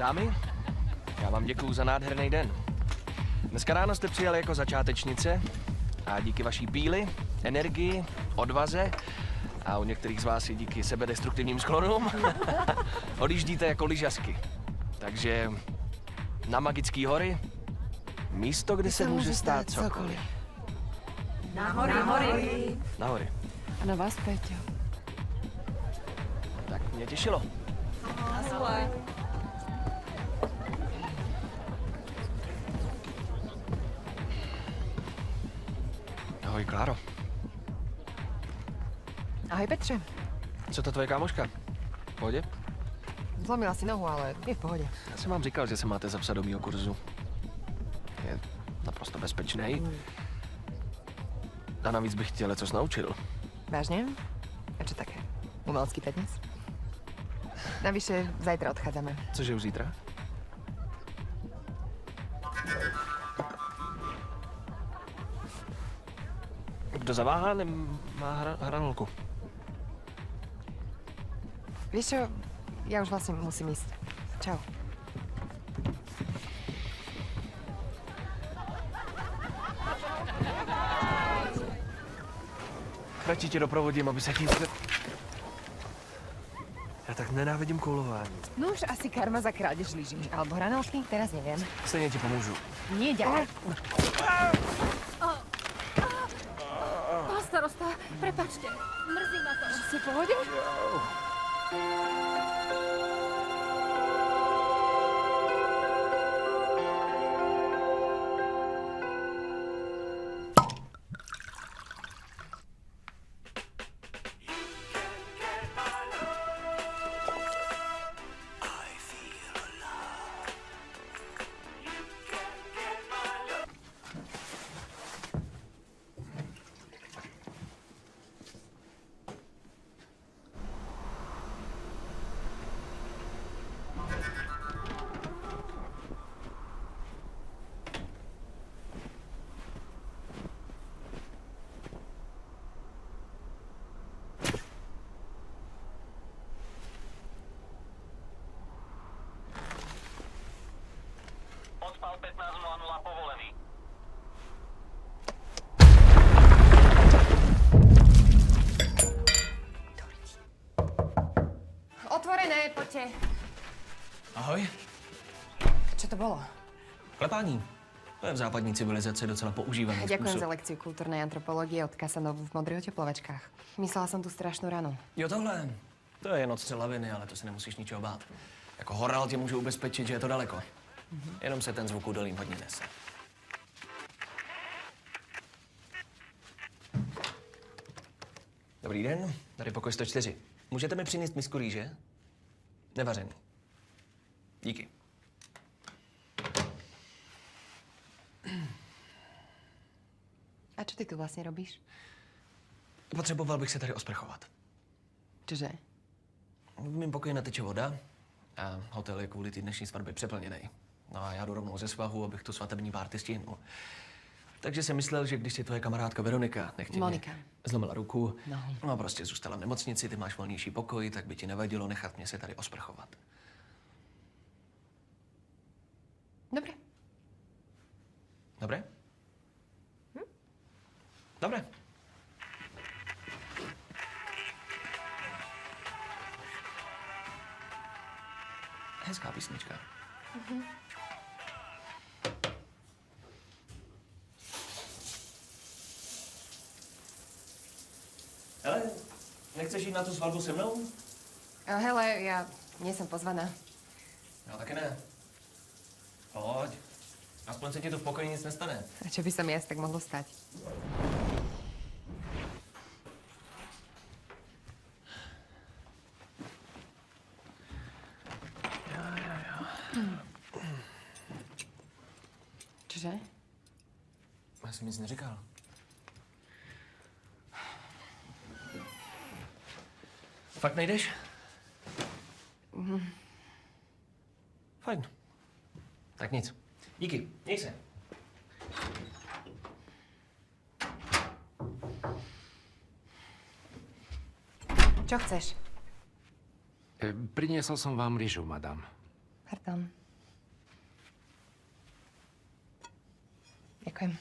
Dámy, já vám děkuju za nádherný den. Dneska ráno jste přijeli jako začátečnice a díky vaší píli, energii, odvaze a u některých z vás i díky sebedestruktivním sklonům odjíždíte jako lyžařky. Takže na Magický hory místo, kde se může stát cokoliv. Nahory. Nahory. A na vás, Péťo. Tak mě těšilo. Ahoj, Kláro. Ahoj, Petře. Co to tvoje kámoška? V pohodě? Zlomila si nohu, ale je v pohodě. Já jsem vám říkal, že se máte zapsat do mýho kurzu. Je naprosto bezpečný. A navíc bych tě lecos naučil. Vážne? A čo také? Umelský tanec? Navyše, zajtra odchádzame. Cože už zítra? Kdo zaváhá, nemá hranolku. Vieš čo, ja už vlastne musím ísť. Čau. Radši tě doprovodím, aby se tím... Já tak nenávidím koulování. No už asi karma za krádež lyží. Alebo hranolky, teraz neviem. Stejně ti pomůžu. Nie, ďalej. Pán starosta, prepačte, mrzí ma to. Si v pohode? Odpal 15.00 povolený. Otvorené, poďte. Ahoj. Čo to bolo? Klepání. To je v západní civilizaci docela používaný Ďakujem způsob. za lekciu kultúrnej antropológie od Kasanovu v modrých oteplovačkách. Myslela som tu strašnú ranu. Jo, tohle. To je jen odstřel laviny, ale to se nemusíš ničeho bát. Jako horal tě můžu ubezpečit, že je to daleko. Jenom se ten zvuk údolím hodně nese. Dobrý den, tady pokoj 104. Můžete mi přinést misku rýže? Nevařený. Díky. A čo ty tu vlastne robíš? Potřeboval bych se tady osprchovat. Čože? V mém pokoji nateče voda a hotel je kvůli té dnešní svatbě přeplněný. No a já jdu rovnou ze svahu, abych tu svatební párty stihnul. Takže jsem myslel, že když si tvoje kamarádka Veronika nechtěně Monika. zlomila ruku, No. no a prostě zůstala v nemocnici, ty máš volnější pokoj, tak by ti nevadilo nechat mě se tady osprchovat. Dobre. Dobré? Dobré. Hezká písnička. Hele, nechceš jít na tu svatbu se mnou? Hele, ja nie som pozvaná. Já taky ne. Pojď. Aspoň se ti tu v pokoji nic nestane. A čo by sa mi asi tak mohlo stať? Čože? Já jsem nic neříkal. Fakt nejdeš? Fajn. Tak nic. Díky. Měj se. Čo chceš? Priniesol som vám ryžu, madam. Pardon. Ďakujem.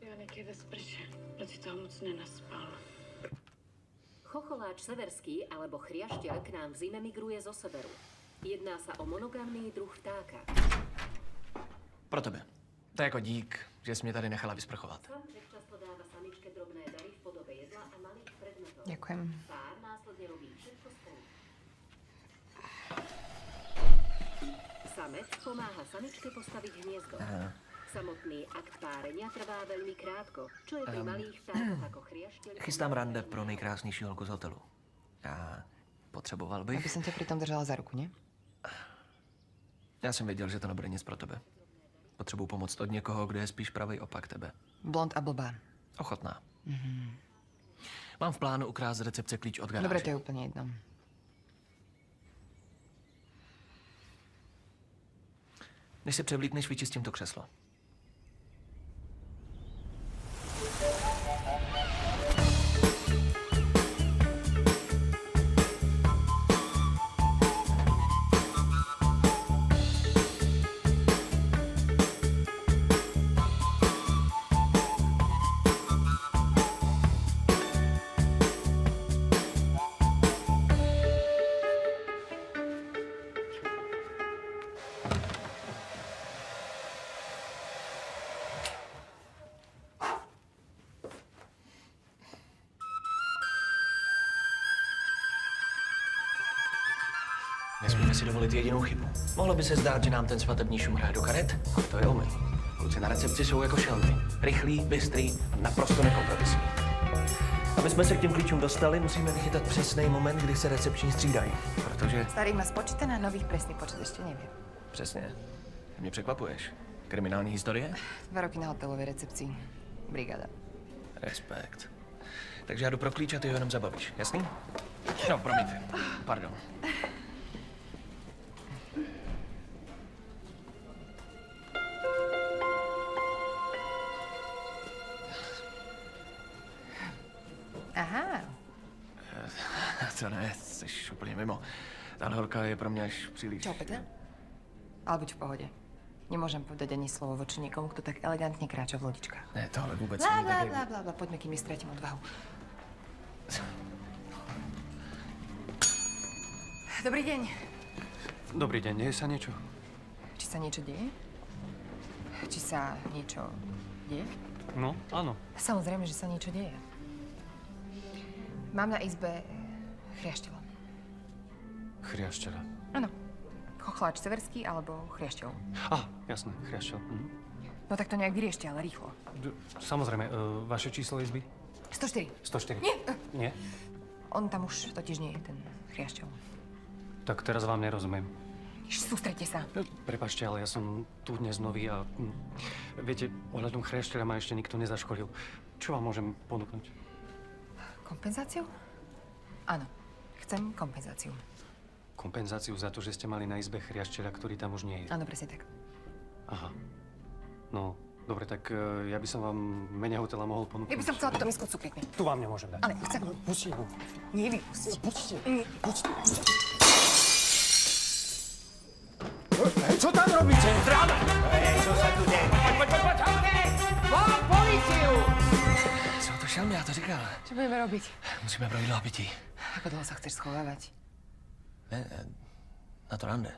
Janek je ve sprše, proč si toho moc nenaspal. Chocholáč severský alebo chriašteľ k nám v zime migruje zo severu. Jedná sa o monogamný druh vtáka. Pro tebe. To je jako dík, že jsi mě tady nechala vysprchovat. Samček často dáva samičke drobné dary v podobe jedla a malých predmetov. Ďakujem. Pár následne robí všetko spolu. Samec pomáha samičke postaviť hniezdo. Samotný akt párenia trvá veľmi krátko, čo je pri malých vtákoch ako chriašteľ... Chystám rande pro nejkrásnější holku z hotelu. Já potřeboval bych... Aby som ťa pritom držala za ruku, nie? Já jsem věděl, že to nebude nic pro tebe. Potřebuji pomoc od někoho, kdo je spíš pravý opak tebe. Blond a blbá. Ochotná. Mám v plánu ukrást z recepce klíč od garáže. Dobre, to je úplne jedno. Než se převlíkneš, vyčistím to křeslo. Nesmíme si dovolit jedinou chybu. Mohlo by se zdát, že nám ten svatební šum hraje do karet, ale to je omyl. Kluci na recepci jsou jako šelmy. Rychlí, bystrý a naprosto nekompromisní. Aby jsme se k těm klíčům dostali, musíme vychytat přesný moment, kdy se recepční střídají. Protože... Starý má spočítané, nových presný počet ešte neviem. Přesně. Mě překvapuješ. Kriminální historie? 2 roky na hotelovej recepcii. Brigáda. Respekt. Takže já jdu pro klíč a ty ho jenom zabavíš, jasný? No, promiňte. Pardon. Aha. To ne, jsi úplně mimo. Tahle holka je pro mě až příliš... Čo, Peter? Ale buď v pohode. Nemôžem povedať ani slovo voči niekomu, kto tak elegantne kráča v lodičkách. Ne, tohle vůbec Blá, není blá, tak, blá, blá, blá. Poďme, kým nestratím odvahu. Dobrý deň. Dobrý deň, deje sa niečo? Či sa niečo deje? Či sa niečo deje? No, áno. Samozrejme, že sa niečo deje. Mám na izbe chriašteľa. Chriašteľa. Áno. Chochláč severský alebo chriašteľ. Jasné, chriašteľ. No tak to nejak vyriešte, ale rýchlo. Samozrejme, vaše číslo izby? 104. 104. Nie. Nie? On tam už totiž nie je, ten chriašteľ. Tak teraz vám nerozumiem. Sústredte sa. Prepačte, ale ja som tu dnes nový a... viete, ohľadom chriašteľa ma ešte nikto nezaškolil. Čo vám môžem ponúknuť? Kompenzáciu? Áno. Chcem kompenzáciu. Kompenzáciu za to, že ste mali na izbe chriašteľa, ktorý tam už nie je. Áno, presne tak. Aha. No, dobre, tak ja by som vám v mene hotela mohol ponúknuť... Ja by som chcela túto misku cukru pekne. Tu vám nemôžem dať. Ale chcem. Pustite ho. Nevypustiť. Pustite. Co tam robíte? Zdráva! Co sa tu deje? Poď! Volám políciu! Jsou to šelmy, já to říkal. Čo budeme robiť? Musíme pro jídlo a pití. Ako dlho sa chceš schovávať? Ne, na to rande.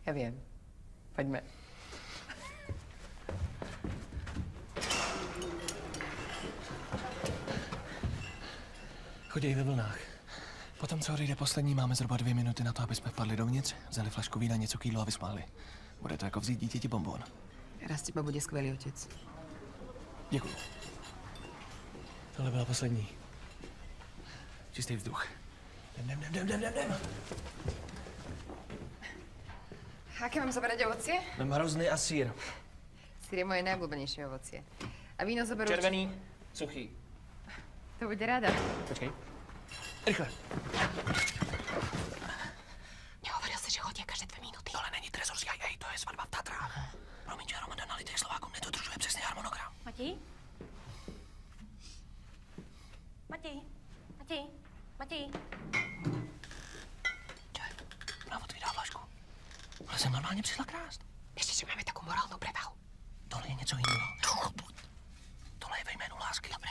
Ja viem. Poďme. Choděj ve vlnách. Potom, co odejde poslední, máme zhruba 2 minuty na to, aby jsme vpadli dovnitř, vzali flašku vína, něco k jídlu a vysmáli. Bude to jako vzít dítěti bonbon. Raz teba bude skvelý otec. Děkuju. Tohle byla poslední. Čistý vzduch. Jdem. Aké mám zoberať ovocie? Vem hrozny a sír. Syr je moje najobľúbenejšie ovocie. A víno zoberú... Červený, suchý. To bude rada. Počkej. Rychle. Nehovoril si, že chodí každé 2 minúty. Tohle není trezor CIA, to je svatba v Tatrách. Promiň, že Romanda na lidech Slovákům nedodržuje přesný harmonogram. Matí? Matěj. Ona otvírá flašku. Ale jsem normálně přišla krást. Ešte, že máme takú morálnu prevahu. Tohle je něco jiného. Tohle je ve jménu lásky. Dobré.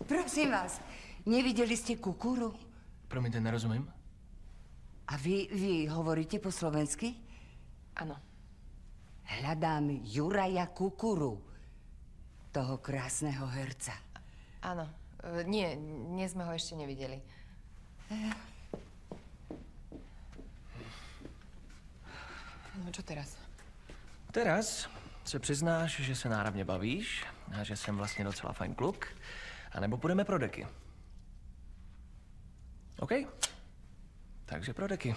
Prosím vás, nevideli ste kukuru? Promiňte, nerozumím. A vy hovoríte po slovensky? Áno. Hľadám Juraja Kukuru, toho krásneho herca. Áno. Nie sme ho ešte nevideli. No čo teraz? Teraz se přiznáš, že se náravně bavíš a že jsem vlastně docela fajn kluk, anebo půjdeme pro deky. OK? Takže pro deky.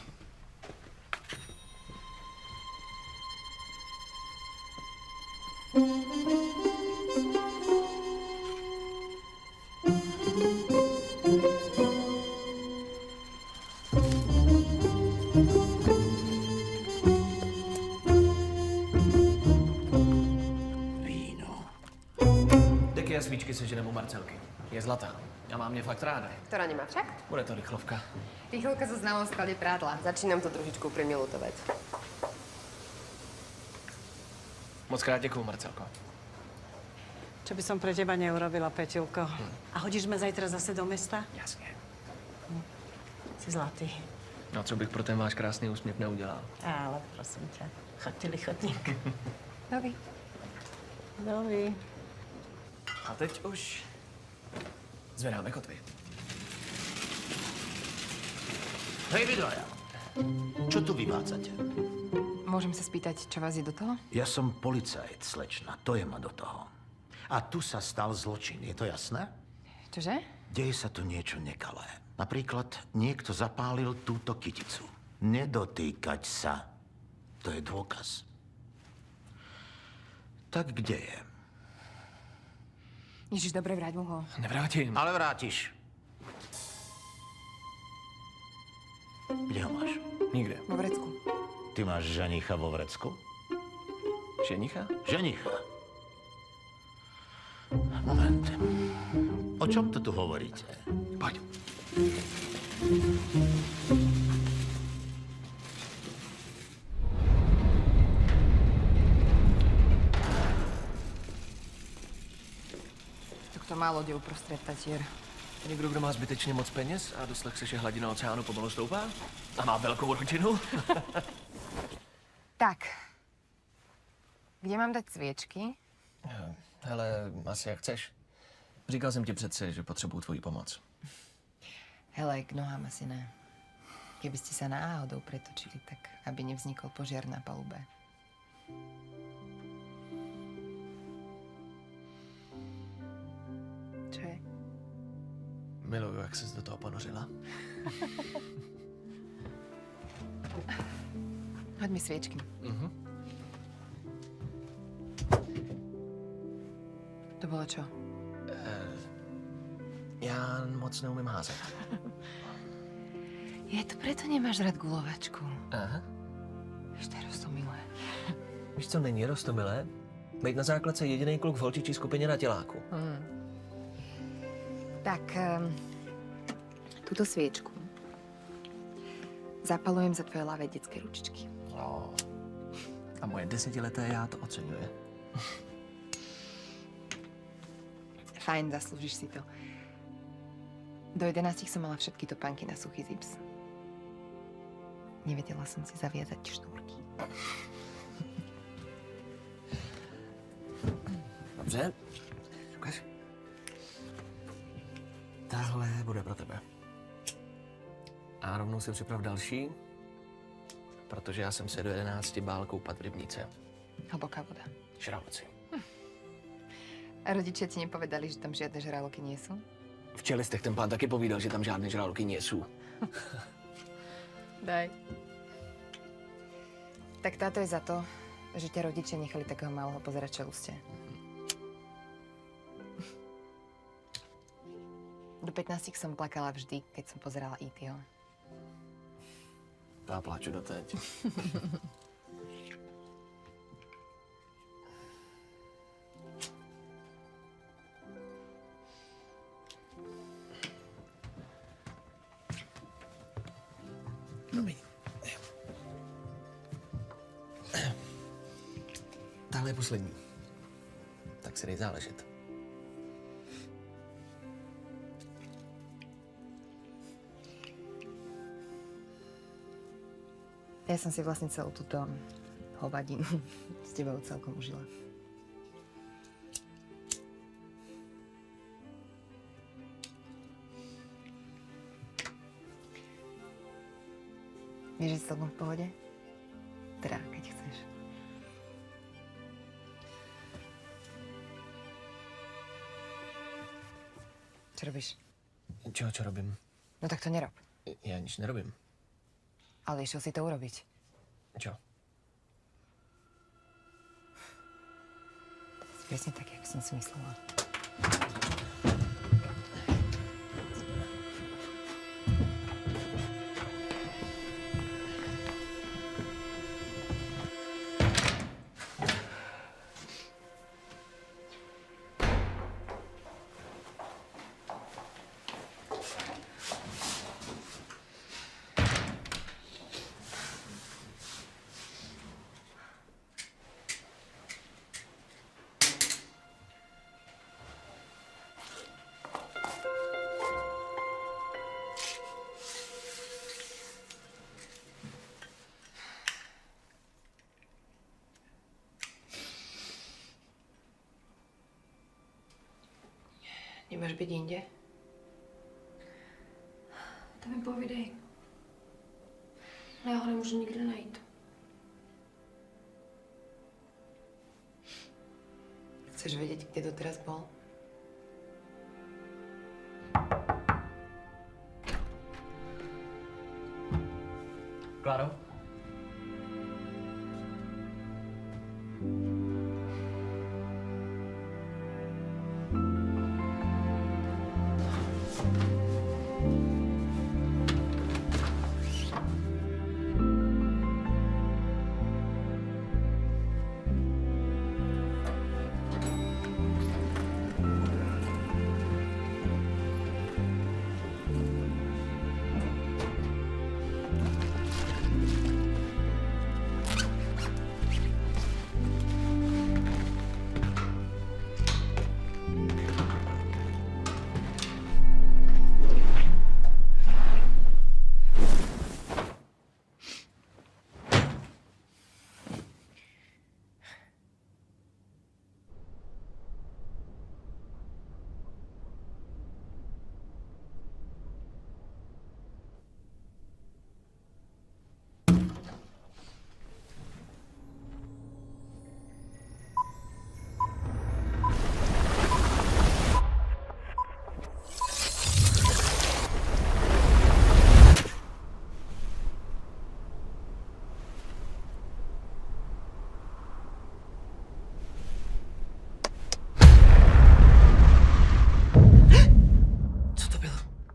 Deky a svíčky seženem u Marcelky. Je zlatá. A má mě fakt ráda. Ktorá nemá však? Bude to rychlovka. Rýchlovka so znalom v sklade prádla. Začínam to trošičku primilutovať. Moc krát děkuju, Marcelko. Čo by som pre teba neurobila, Peťulko? A hodíš ma zajtra zase do mesta? Jasně. Si zlatý. No, co bych pro ten váš krásný úsměv neudělal? Ale prosím ťa, chodte lichotník. Nový. Nový. A teď už zvedáme kotvy. Hej, vy dvaja. Čo tu vyvádzate? Môžem sa spýtať, čo vás je do toho? Ja som policajt, slečna. To je ma do toho. A tu sa stal zločin, je to jasné? Čože? Deje sa tu niečo nekalé. Napríklad niekto zapálil túto kyticu. Nedotýkať sa. To je dôkaz. Tak kde je? Ježiš, dobre, vráť mu ho. Nevrátím. Ale vrátiš. Kde ho máš? Nikde. Vo vrecku. Ty máš ženicha vo vrecku? Ženicha? Ženicha. Moment. O čom to tu hovoríte? Pojď. To má lodě uprostřed Tatier. Někdo, kdo má zbytečně moc peněz a doslech se, že hladina oceánu pomalu stoupá? A má velkou rodinu? Tak. Kde mám dať sviečky? Hele, asi jak chceš. Říkal jsem ti přece, že potřebuju tvoji pomoc. Hele, k nohám asi ne. Keby ste sa náhodou pretočili, tak aby nevznikol požiar na palube. Čo je? Miluju, jak ses do toho ponořila. Hoď mi sviečky. To bolo čo? Já moc neumím házet. Je to preto nemáš rád gulovačku. Aha. Víš, to je roztomilé. Víš, co není roztomilé? Být na základce jediný kluk v holčičí skupině na těláku. Tak, túto sviečku zapalujem za tvoje ľavé detské ručičky. No. A moje 10leté já to oceňuje. Fajn, zaslúžiš si to. Do 11 som mala všetky topánky na suchý zips. Nevedela som si zaviazať šnúrky. Dobře. Ukaž. Tahle bude pro tebe. A rovnou si připrav další, protože já jsem se do 11 bál koupat v rybníce. Hlboká voda. Žraloci. A rodičia ti nepovedali, že tam žiadne žraloky nie sú? V Čelistech ten pán taky povídal, že tam žádné žraloky nejsou. Daj. Tak táto je za to, že ťa rodičia nechali takého malého pozerať čeluste. Do 15 som plakala vždy, keď som pozerala E.T.ho. Já pláču doteď. Tahle je poslední. Tak si dej záležet. Ja som si vlastne celú túto hovadinu s tebou celkom užila. Vieš, že si celkom v pohode? Teda, keď chceš. Čo robíš? Čo robím? No tak to nerob. Já nič nerobím. Ale išiel si to urobiť. Čo? Si presne tak, jak som si myslela. Nemáš byť inde? To mi povídej. Já ho nemůžu nikde najít. Chceš vedieť, kde to teraz bol? Kláro?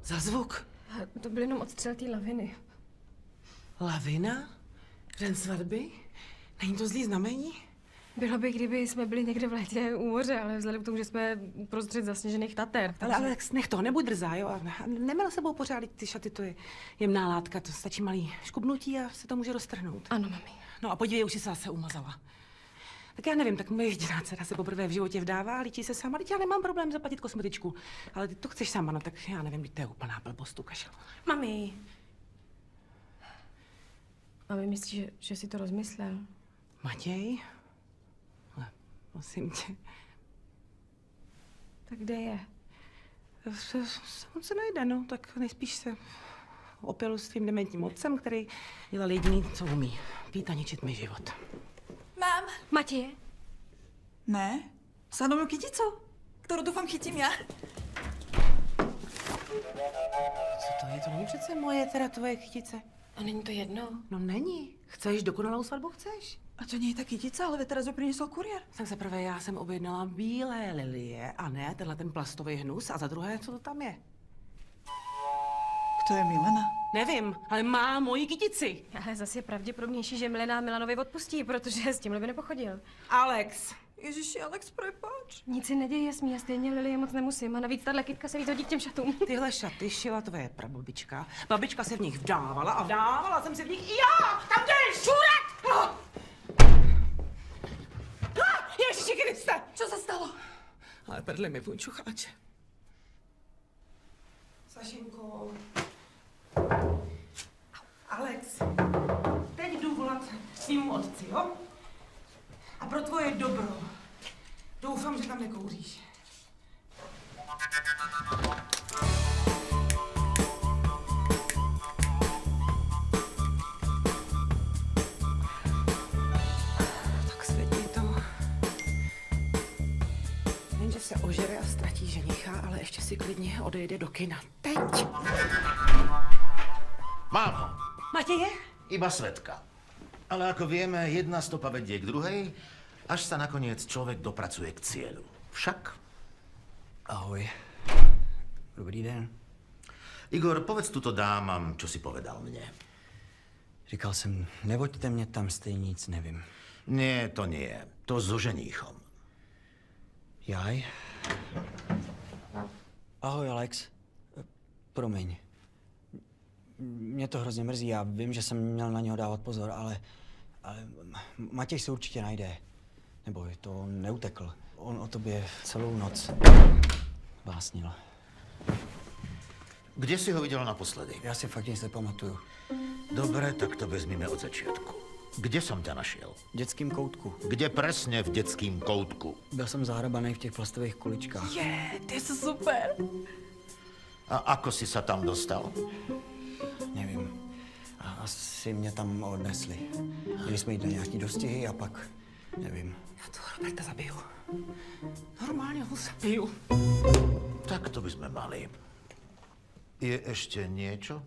Za zvuk? To byl jenom odstřel té laviny. Lavina? Den svatby? Není to zlý znamení? Bylo by, kdyby jsme byli někde v létě u moře, ale vzhledem k tomu, že jsme uprostřed zasněžených Tater. Ale nech to, nebuď drzá, jo? A neměl sebou pořád ty šaty, to je jemná látka, to stačí malý škubnutí a se to může roztrhnout. Ano, mami. No a podívej, už si se zase umazala. Tak já nevím, tak moje jediná dcera se poprvé v životě vdává, líčí se sama, teď já nemám problém zaplatit kosmetičku. Ale ty to chceš sama, no tak já nevím, to je úplná blbost, tu kašel. Mami. Mami, myslíš, že si to rozmyslel? Matěj? Ale, prosím tě. Tak kde je? On se najde, no, tak nejspíš se opil s tvým dementním otcem, který dělal jediný, co umí. Pít a ničit mi život. Mám. Matěje? Ne, sadovnou kyticu, kterou doufám chytím já. Co to je? To není přece moje, teda tvoje kytice. A není to jedno? No není. Chceš dokonalou svatbu? Chceš? A to nie je ta kytica, ale teraz ho priniesol kuriér. Tak za prvé já jsem objednala bílé lilie a ne tenhle ten plastový hnus. A za druhé, co to tam je? Kto je Milena? Nevím, ale má moji kytici. Ale zase je pravděpodobnější, že Milena Milanovi odpustí, protože s tímhle by nepochodil. Alex. Ježiši, Alex, prepáč. Nic si neděje, Jasmí, já stejně Lilie moc nemusím. A navíc tahle kytka se víc hodí k těm šatům. Tyhle šaty šila tvoje prababička. Babička se v nich vdávala a vdávala jsem se v nich i já! Tam jdeš! Šuret! Ježiši Kriste! Čo sa stalo? Ale prdli mi punčucháče. Sašinko. Alex, teď jdu volat svýmu otci, jo? A pro tvoje dobro. Doufám, že tam nekouříš. Tak svědí to. Jenže se ožere a ztratí ženicha, ale ještě si klidně odejde do kina. Teď! Mám ho. Matěje? Iba svetka. Ale ako vieme, jedna stopa vedie k druhej, až sa nakoniec človek dopracuje k cieľu. Však? Ahoj. Dobrý den. Igor, povedz tuto dámam, čo si povedal mne. Říkal jsem, nevoďte mě tam, stejně nic nevím. Nie, to nie. To so ženíchom. Jaj. Ahoj, Alex. Promiň. Mě to hrozně mrzí, já vím, že jsem měl na něho dávat pozor, ale Matěj se určitě najde. Nebo to neutekl. On o tobě celou noc básnil. Kde si ho viděl naposledy? Já si fakt nic nepamatuju. Dobre, tak to vezmeme od začiatku. Kde som ťa našiel? V dětském koutku. Kde presne v detským koutku? Byl jsem zahrabaný v těch plastových kuličkách. Ty sú super. A ako si sa tam dostal? Nevím. Asi mě tam odnesli. Měli jsme jít na nějaký dostihy a pak, nevím. Já toho Roberta zabiju. Normálně ho zabiju. Tak to by sme mali. Je ešte niečo,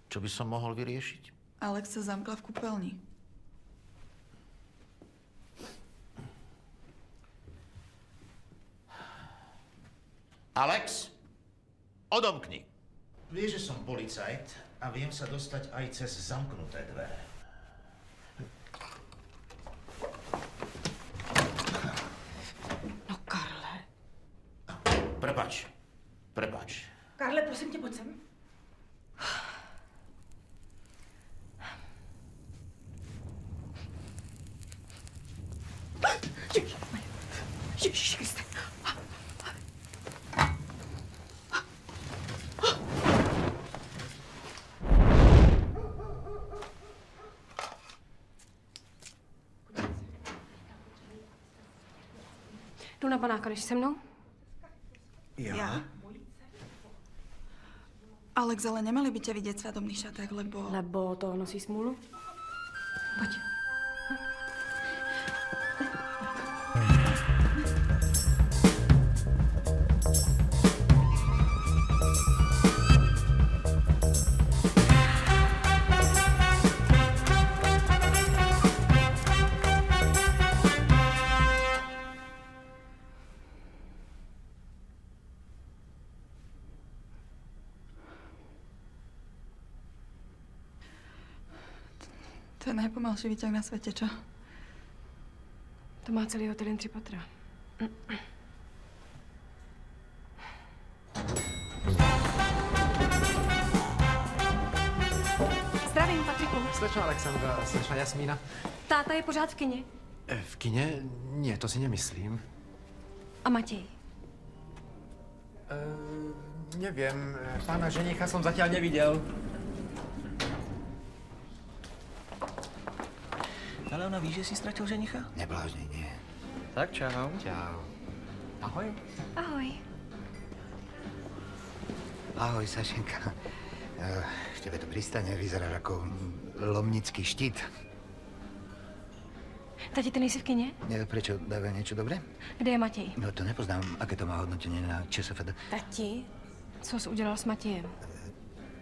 čo by som mohol vyriešiť? Alex sa zamkla v kúpeľni. Alex, odomkni. Vieš, že som policajt a viem sa dostať aj cez zamknuté dvere. No, Karle. Prepač. Karle, prosím tě, pojď sem. Ježiši Kriste. Jdu na panáka, jdeš se mnou? Ja? Alex, ale nemali by ťa vidieť v svadobných šatách, lebo... Lebo to nosí smůlu? Pojď. To je najpomalší výťah na svete, čo? To má celý hotel jen 3 patra. Zdravím, Patriku. Slečna Alexandra, slečna Jasmína. Táta je pořád v kině. V kině? Nie, to si nemyslím. A Matěj? Neviem, pána ženicha som zatiaľ nevidel. Ale ona ví, že jsi ztratil ženicha? Neblážnej, nie. Tak čau. Čau. Ahoj. Ahoj. Ahoj, Sašenka. V tebe to pristane, vyzeráš ako lomnický štít. Tati, ty nejsi v kině? Prečo, dáva niečo dobré? Kde je Matěj? No to nepoznám, aké to má hodnotenie na ČSFD. Tati, co jsi udělal s Matějem?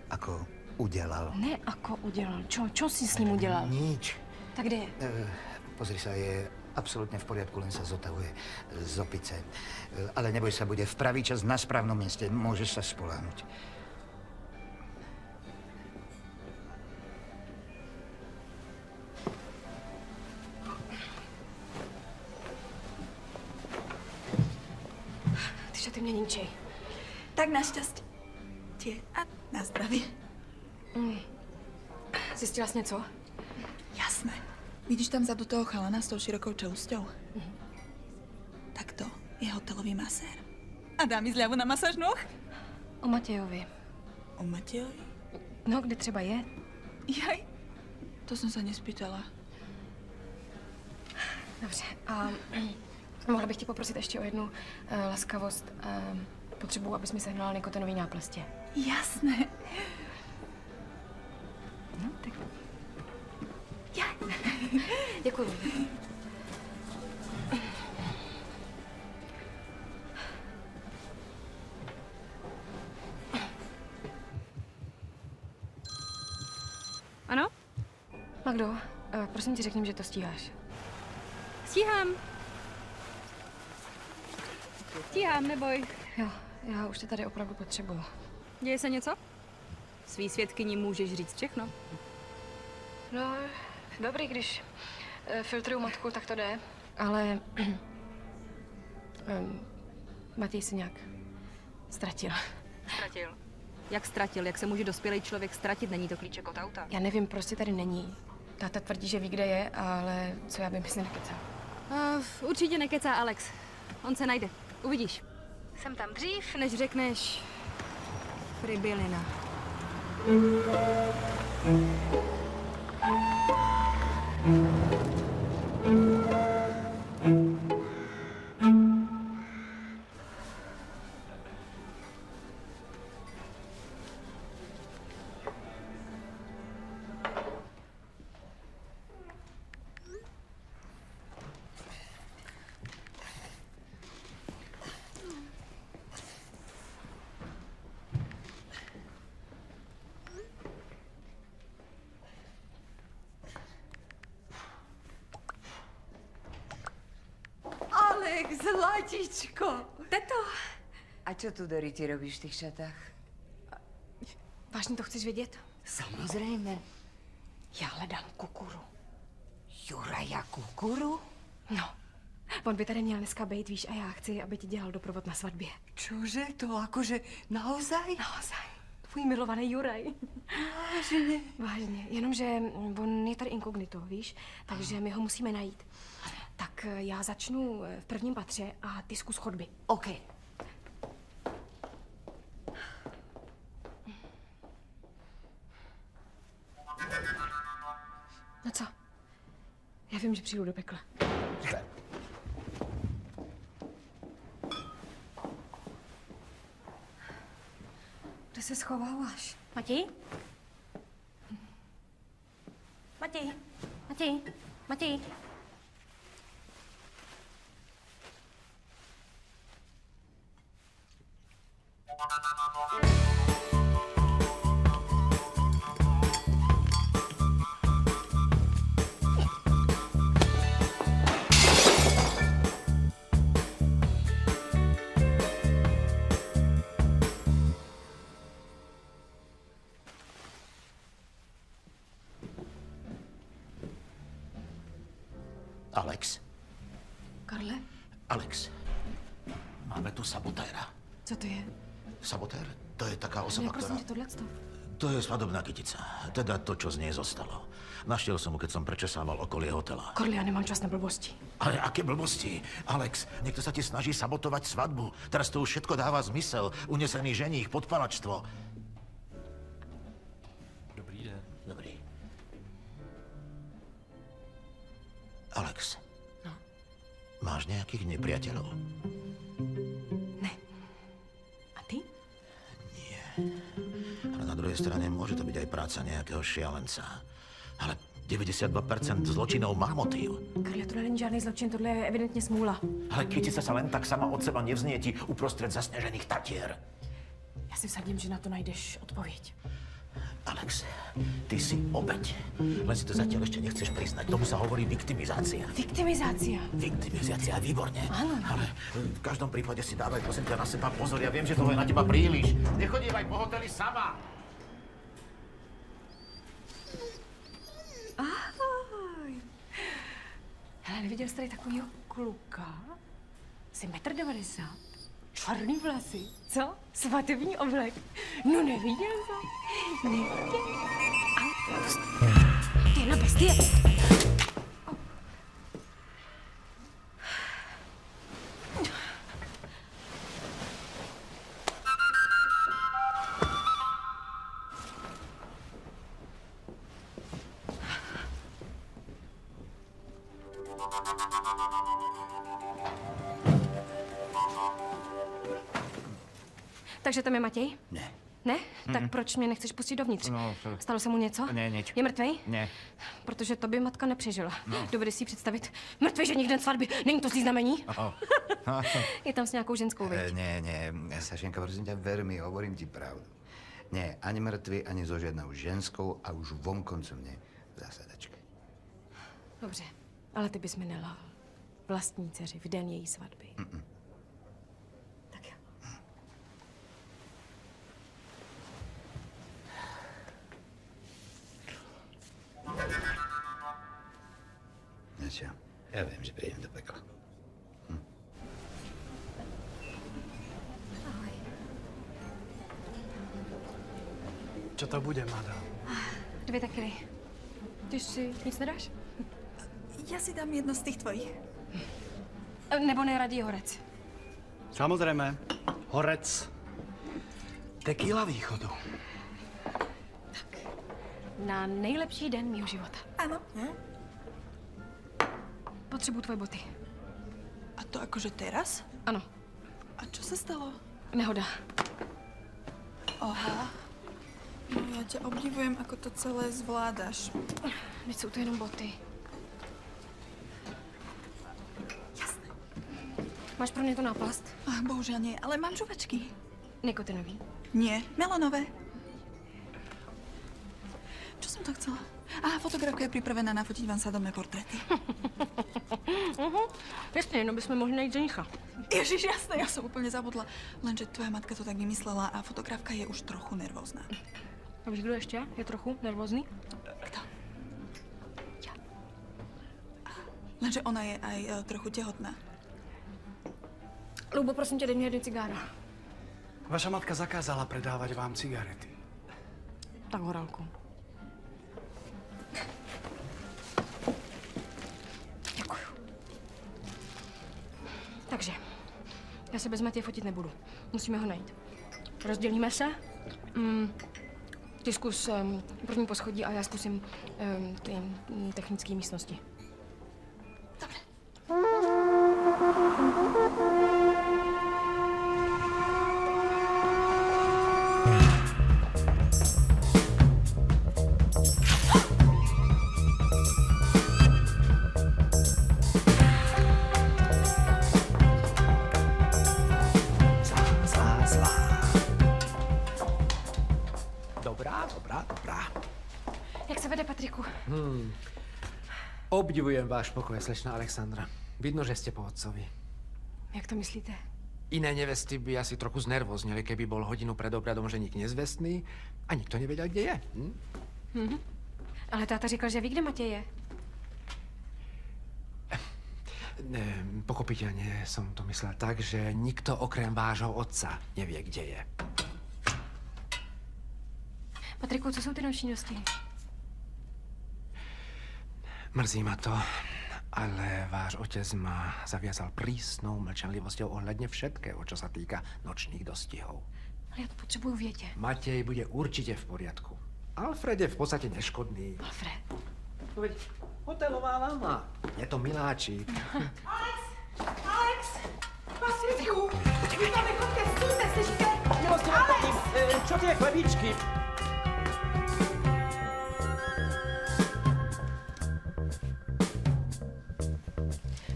Ako udelal. Ne, ako udělal. Čo jsi s ním udělal? Nič. Tak kde je? Pozri sa, je absolútne v poriadku, len sa zotavuje z opice. Ale neboj sa, bude v pravý čas na správnom mieste. Môžeš sa spoľahnúť. Ty šaty mě ničej. Tak našťastie. A na zdravie. Zjistila jsi něco? Jasné. Vidíš tam vzadu toho chalana s tou širokou čelusťou? Tak to je hotelový masér. A dá mi zľavu na masáž noh? O Matějovi. O Matejovi? No, kde třeba je? Jaj, to som sa nespýtala. Dobře. A mohla bych tě poprosit ještě o jednu laskavost. Potřebuji, abys mi sehnala nikotinový náplastě. Jasné. No, tak... Ja. Děkuju. Ano? Magdo, prosím tě, řekni mi, že to stíháš. Stíhám. Stíhám, neboj. Jo, já už tě tady opravdu potřebuju. Děje se něco? Svý svědkyni můžeš říct všechno. No, dobrý, když filtruju matku, tak to jde. Ale Matěj si nějak ztratil. Ztratil. Jak ztratil? Jak se může dospělý člověk ztratit? Není to klíček od auta. Já nevím, prostě tady není. Táta tvrdí, že ví, kde je, ale co já vím, jestli nekecá. Určitě nekecá Alex. On se najde. Uvidíš. Jsem tam dřív, než řekneš Frybylina. Alex, zlatičko. Teto! A čo tu, Dory, ty robíš v tých šatách? Vážně to chceš vědět? Samozrejme. Já hledám Kukuru. Juraja Kukuru? No, on by tady měl dneska být, víš, a já chci, aby ti dělal doprovod na svatbě. Čože? To akože naozaj? Naozaj. Tvůj milovaný Juraj. Vážne? Vážně, jenomže on je tady inkognito, víš, takže my ho musíme najít. Tak já začnu v prvním patře a ty zkus chodby. OK. No co? Já vím, že přijdu do pekla. Kde se schováváš? Matěj? Matěj? Matěj? Matěj? Alex. Karle? Alex. Máme tu sabotéra. Co to je? Sabotér? To je taká osoba, Ne, prosím ktorá... tě, tohleto. To je svadobná kytica. Teda to, čo z nej zostalo. Našiel som mu, keď som prečesával okolie hotela. Karle, já nemám čas na blbosti. Ale aké blbosti? Alex, niekto sa ti snaží sabotovať svadbu. Teraz to už všetko dáva zmysel. Unesený ženích, podpalačstvo. Dobrý den. Dobrý. Alex. No? Máš nejakých nepriateľov? Ne. A ty? Ale na druhej strane môže to byť aj práca nejakého šialenca. Ale 92% zločinov má motív. Karle, tohle není žádný zločin, tohle je evidentně smůla. Ale kytica sa len tak sama od seba nevznieti uprostred zasnežených tatier. Já si vsadím, že na to najdeš odpověď. Alex, Ty si obeť. Len si to zatiaľ ešte nechceš priznať. Tomu sa hovorí viktimizácia. Viktimizácia. Viktimizácia, výborne. Áno. Ale v každom prípade si dávaj, prosím ťa, na seba pozor. Ja viem, že toho je na teba príliš. Nechodívaj po hoteli sama. Ahoj. Hele, neviděl jsi tady takovýho kluka? Jsi 1,90 m. Černý vlasy. Co? Svatební oblek. No neviděl jsem. Neviděl. Ty je na bestie. Takže tam je Matěj? Ne. Ne? Tak proč mě nechceš pustit dovnitř? No, Stalo se mu něco? Ne, nič. Je mrtvej? Ne. Protože to by matka nepřežila. No. Dovedeš si představit? Mrtvej ženich den svatby, není to zlý znamení? Oh. Je tam s nějakou ženskou, viď? Nie, Sašenka, prosím ťa, ver mi, hovorím ti pravdu. Nie, ani mŕtvy, ani so žiadnou ženskou a už vonkoncom nie v zásadačke. Dobře, ale ty bys mi nelhal. Vlastní dceři v den její svatby. Tak jo. Čo? Ja viem, že prídem do pekla. Ahoj. Čo to bude, madam? 2 tekily. Ty si nic nedáš? Ja si dám jedno z tých tvojich. Nebo nejraději horec. Samozrejme. Horec. Tequila východu. Na nejlepší den mýho života. Áno. Potřebuju tvoje boty. A to akože teraz? Ano. A čo sa stalo? Nehoda. Aha. No ja ťa obdivujem, ako to celé zvládaš. Teď jsou to jenom boty. Jasné. Máš pro mě to náplast? Bohužiaľ nie, ale mám žuvačky. Nikotinový. Nie, melonové. Čo som to chcela? Fotografka je pripravená nafotiť vám sadomé portréty. Jasně, jenom bychom mohli najít ženicha. Ježiš, jasné, ja som úplne zabudla. Lenže tvoja matka to tak vymyslela a fotografka je už trochu nervózna. A víš, kdo ještě je trochu nervózní? Kto? Ja. Lenže ona je aj trochu tehotná. Lubo, prosím tě, dej mi 1 cigára. Vaša matka zakázala predávať vám cigarety. Tak horálku. Děkuju. Takže, já se bez Matěje fotit nebudu. Musíme ho najít. Rozdělíme se. Ty zkus první poschodí a já zkusím ty technické místnosti. Dobre. Dobrá. Jak se vede, Patriku? Obdivujem váš pokoj, slečna Alexandra. Vidno, že ste po otcovi. Jak to myslíte? Iné nevesty by asi trochu znervoznili, keby bol hodinu pred obradom ženík nezvestný a nikto nevedel, kde je. Ale táta říkal, že ví, kde Matěj je. Pochopiteľne som to myslel tak, že nikto okrem vášho otca nevie, kde je. Patriku, co jsou ty noční dosti? Mrzí ma to, ale váš otec ma zaviazal prísnou mlčanlivosťou ohľadne všetkého, čo sa týka nočných dostihov. Ale já to potřebuju vědět. Matej bude určite v poriadku. Alfred je v podstate neškodný. Alfred. Veď hotelová lama. Je to miláčik. Alex! Vasilku! Vítáme kotke, stůjte, slyšíte? Milostivá paní, čo tie chlebíčky?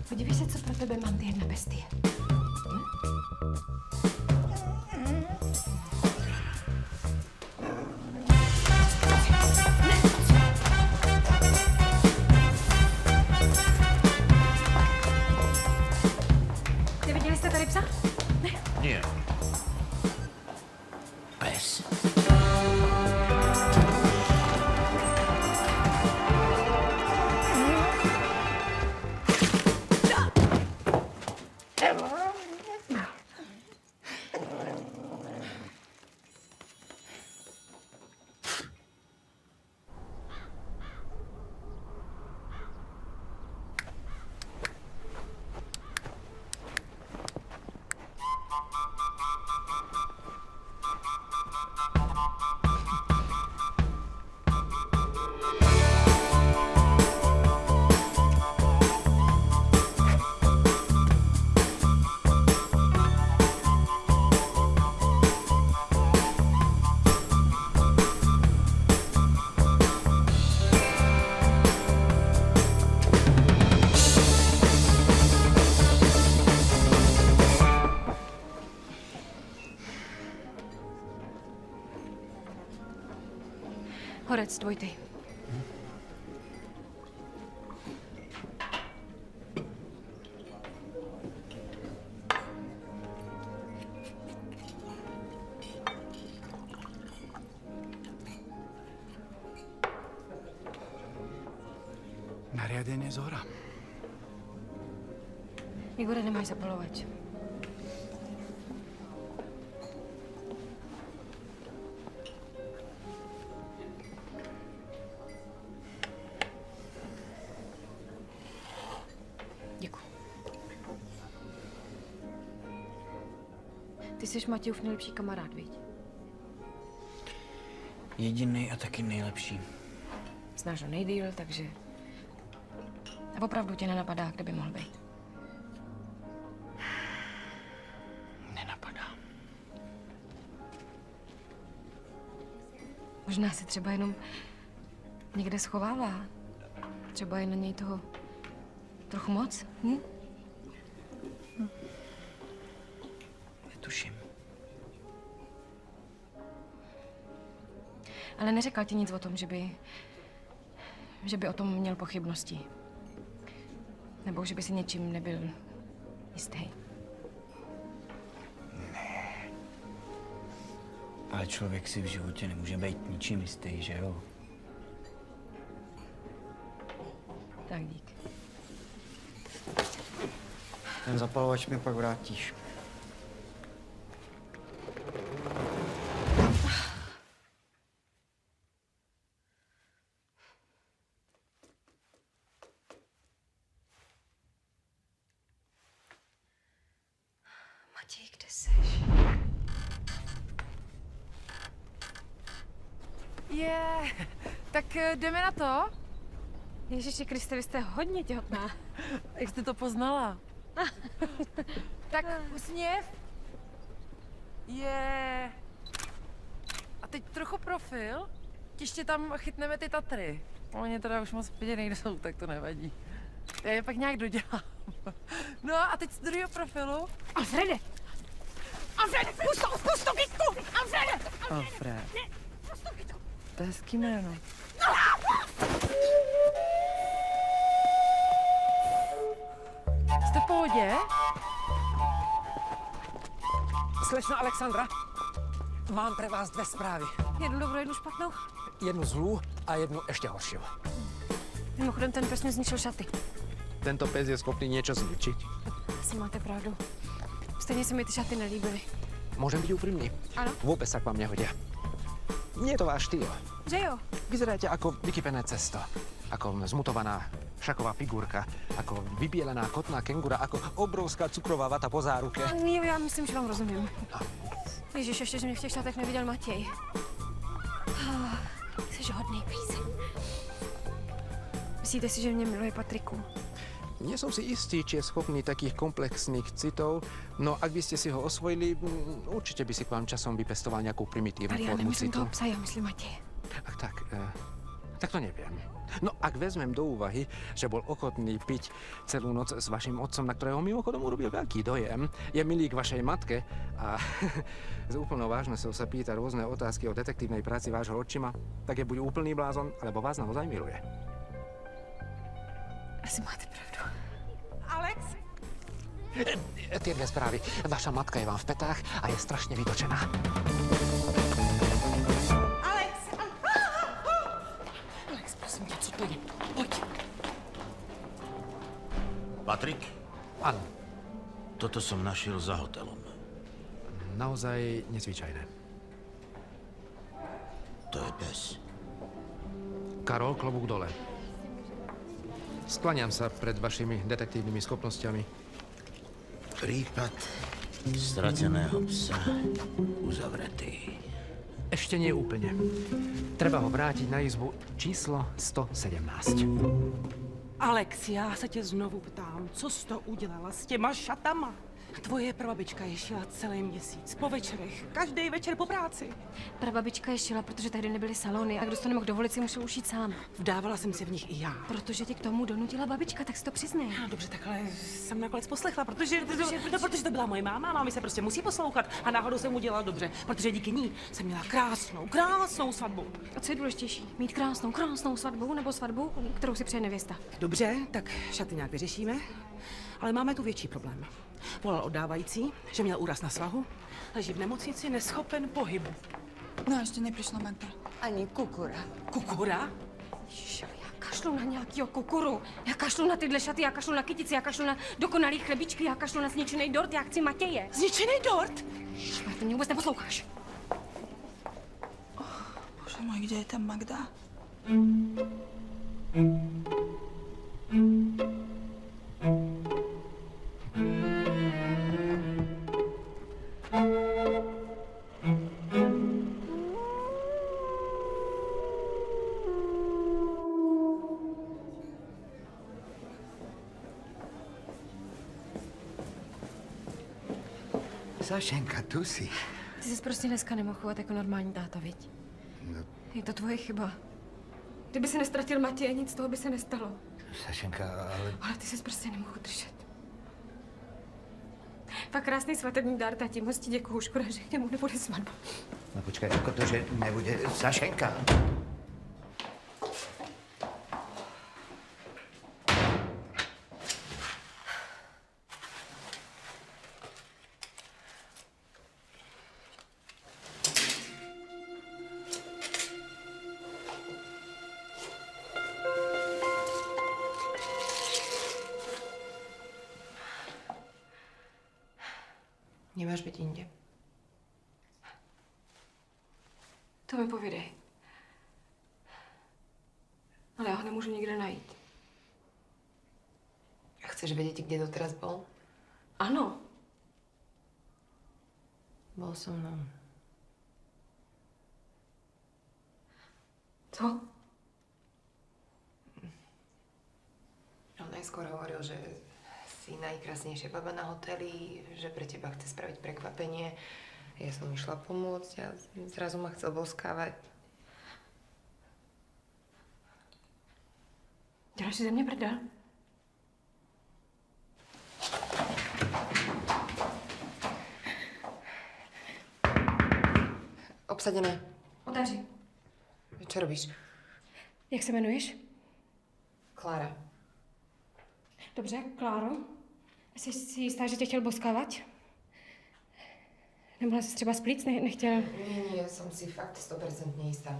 Podívej se, co pro tebe mám, ty jedna bestie. Horec, dvojty. Nariadenie Zora. Igore, nemáš zapalovač. Děkuji. Ty jsi Matějův nejlepší kamarád, viď? Jediný a taky nejlepší. Znáš ho nejdýl, takže... A opravdu tě nenapadá, kde by mohl být. Nenapadá. Možná se třeba jenom někde schovává. Třeba je na něj toho trochu moc, hm? Netuším. Ale neřekl ti nic o tom, že by o tom měl pochybnosti. Nebo že by si něčím nebyl jistý. Ne. Ale člověk si v životě nemůže být ničím jistý, že jo? Tak dík. Ten zapalovač mi pak vrátíš. Matěj, kde seš? Tak jdeme na to? Ježiši Kriste, vy jste hodně těhotná. Jak jste to poznala? Tak usměv. A teď trochu profil. Ještě tam chytneme ty Tatry. Oni teda už moc vidět nejsou, tak to nevadí. Já je pak nějak dodělám. No a teď z druhého profilu. Alfrede! Alfrede, pust to kytku! Alfrede! Alfred. Ne, pust to kytku! To je hezký jméno. Jste v pohodě? Slečna Alexandra, mám pre vás dve správy. Jednu dobrou, jednu špatnou. Jednu zlú a jednu ešte horšiu. Mimochodem, ten pes mi zničil šaty. Tento pes je schopný niečo zničiť. Asi máte pravdu. Stejně se mi ty šaty nelíbily. Môžem byť úprimný? Áno. Vôbec sa k vám nehodia. Nie je to váš štýl. Že jo? Vyzeráte ako vykypené cesto. Ako zmutovaná šaková figurka. Ako vybielená kotná kengura. Ako obrovská cukrová vata po záruke. Jo, já myslím, že vám rozumím. Ježiš, ještě, že mě v těch šatech neviděl Matěj. Jsi hodný píseň. Myslíte si, že mě miluje Patriku? Nie som si istý, či je schopný takých komplexných citov, no ak by ste si ho osvojili, určite by si k vám časom vypestoval nejakú primitívnu Ale já formu nemyslím citu. toho psa, já myslím Matěj. Ach tak to neviem. No ak vezmem do úvahy, že bol ochotný piť celú noc s vašim otcom, na ktorého mimochodom urobil veľký dojem, je milý k vašej matke a s úplnou vážnosťou sa pýta rôzne otázky o detektívnej práci vášho otčima, tak je buď úplný blázon, alebo vás naozaj miluje. Asi máte pravdu. Alex? Tie dve správy. Vaša matka je vám v petách a je strašne vytočená. Alex! Alex, prosím tě, co to je? Pojď. Patrik? Áno. Toto som našiel za hotelom. Naozaj nezvyčajné. To je pes. Karol, klobúk dole. Skláňam sa pred vašimi detektívnymi schopnosťami. Prípad strateného psa uzavretý. Ešte nie úplne. Treba ho vrátiť na izbu číslo 117. Alex, já se tě znovu ptám, co jsi to udělala s těma šatama? Tvoje prababička je šila celý měsíc, po večerech, každý večer po práci. Prababička je šila, protože tady nebyly salony a kdo si to nemohl dovolit, si musel ušít sám. Vdávala jsem se v nich i já. Protože tě k tomu donutila babička, tak si to přiznej. No, dobře, takhle jsem nakonec poslechla, protože to byla moje máma, máma se prostě musí poslouchat a náhodou jsem udělala dobře, protože díky ní jsem měla krásnou svatbu. A co je důležitější? Mít krásnou svatbu nebo svatbu, kterou si přeje nevěsta? Dobře, tak šaty nějak vyřešíme, ale máme tu větší problém. Volal oddávající, že měl úraz na svahu, leží v nemocnici, neschopen pohybu. No a ještě neprišla Magda. Ani kukura. Kukura? Ježiš, ale já kašlu na nějakýho kukuru. Já kašlu na tyhle šaty, já kašlu na kytici, já kašlu na dokonalý chlebičky, já kašlu na zničený dort, já chci Matěje. Zničený dort? Šmar, ty mě vůbec neposloucháš. Bože můj, kde je tam Magda? Sašenka, tu si. Ty jsi prostě dneska nemohl chovat jako normální táta, viď? No, Je to tvoje chyba. Kdyby se nestratil Matěje, nic z toho by se nestalo. Sašenka, ale... Ale ty jsi prostě nemohl držet. Fakt krásný svatební dár, tati, moc ti děkuju, škoda, že k němu nebude svatba. No počkaj, ako to, že nebude... Sašenka! Nemáš byť inde. To mi povědej. Ale já ho nemůžu nikde najít. Chceš vedieť, kde doteraz bol? Ano. Bol so mnou. Co? On najskôr hovoril, že si najkrásnejšia baba na hoteli, že pre teba chce spraviť prekvapenie. Ja som išla pomôcť a zrazu ma chcel boskávať. Děláš si ze mě prdel? Obsadené. Otevři. Čo robíš? Jak se jmenuješ? Klára. Dobře, Kláro. Jsi si jistá, že tě chtěl boskávat? Nemohla jsi třeba splíc? Nechtěl... Nie, som si fakt 100% istá.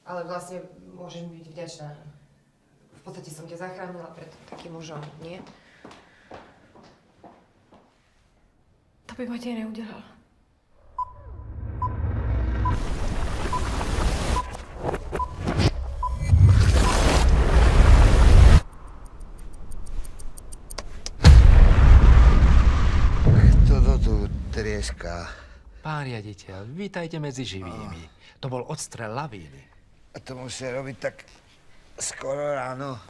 Ale vlastne môžeš mi byť vďačná. V podstate som ťa zachránila pred takým mužom, nie? To by Matěj neudělal. Trieska. Pán riaditeľ, vítajte medzi živými. To bol odstrel lavíny. A to musí robiť tak skoro ráno.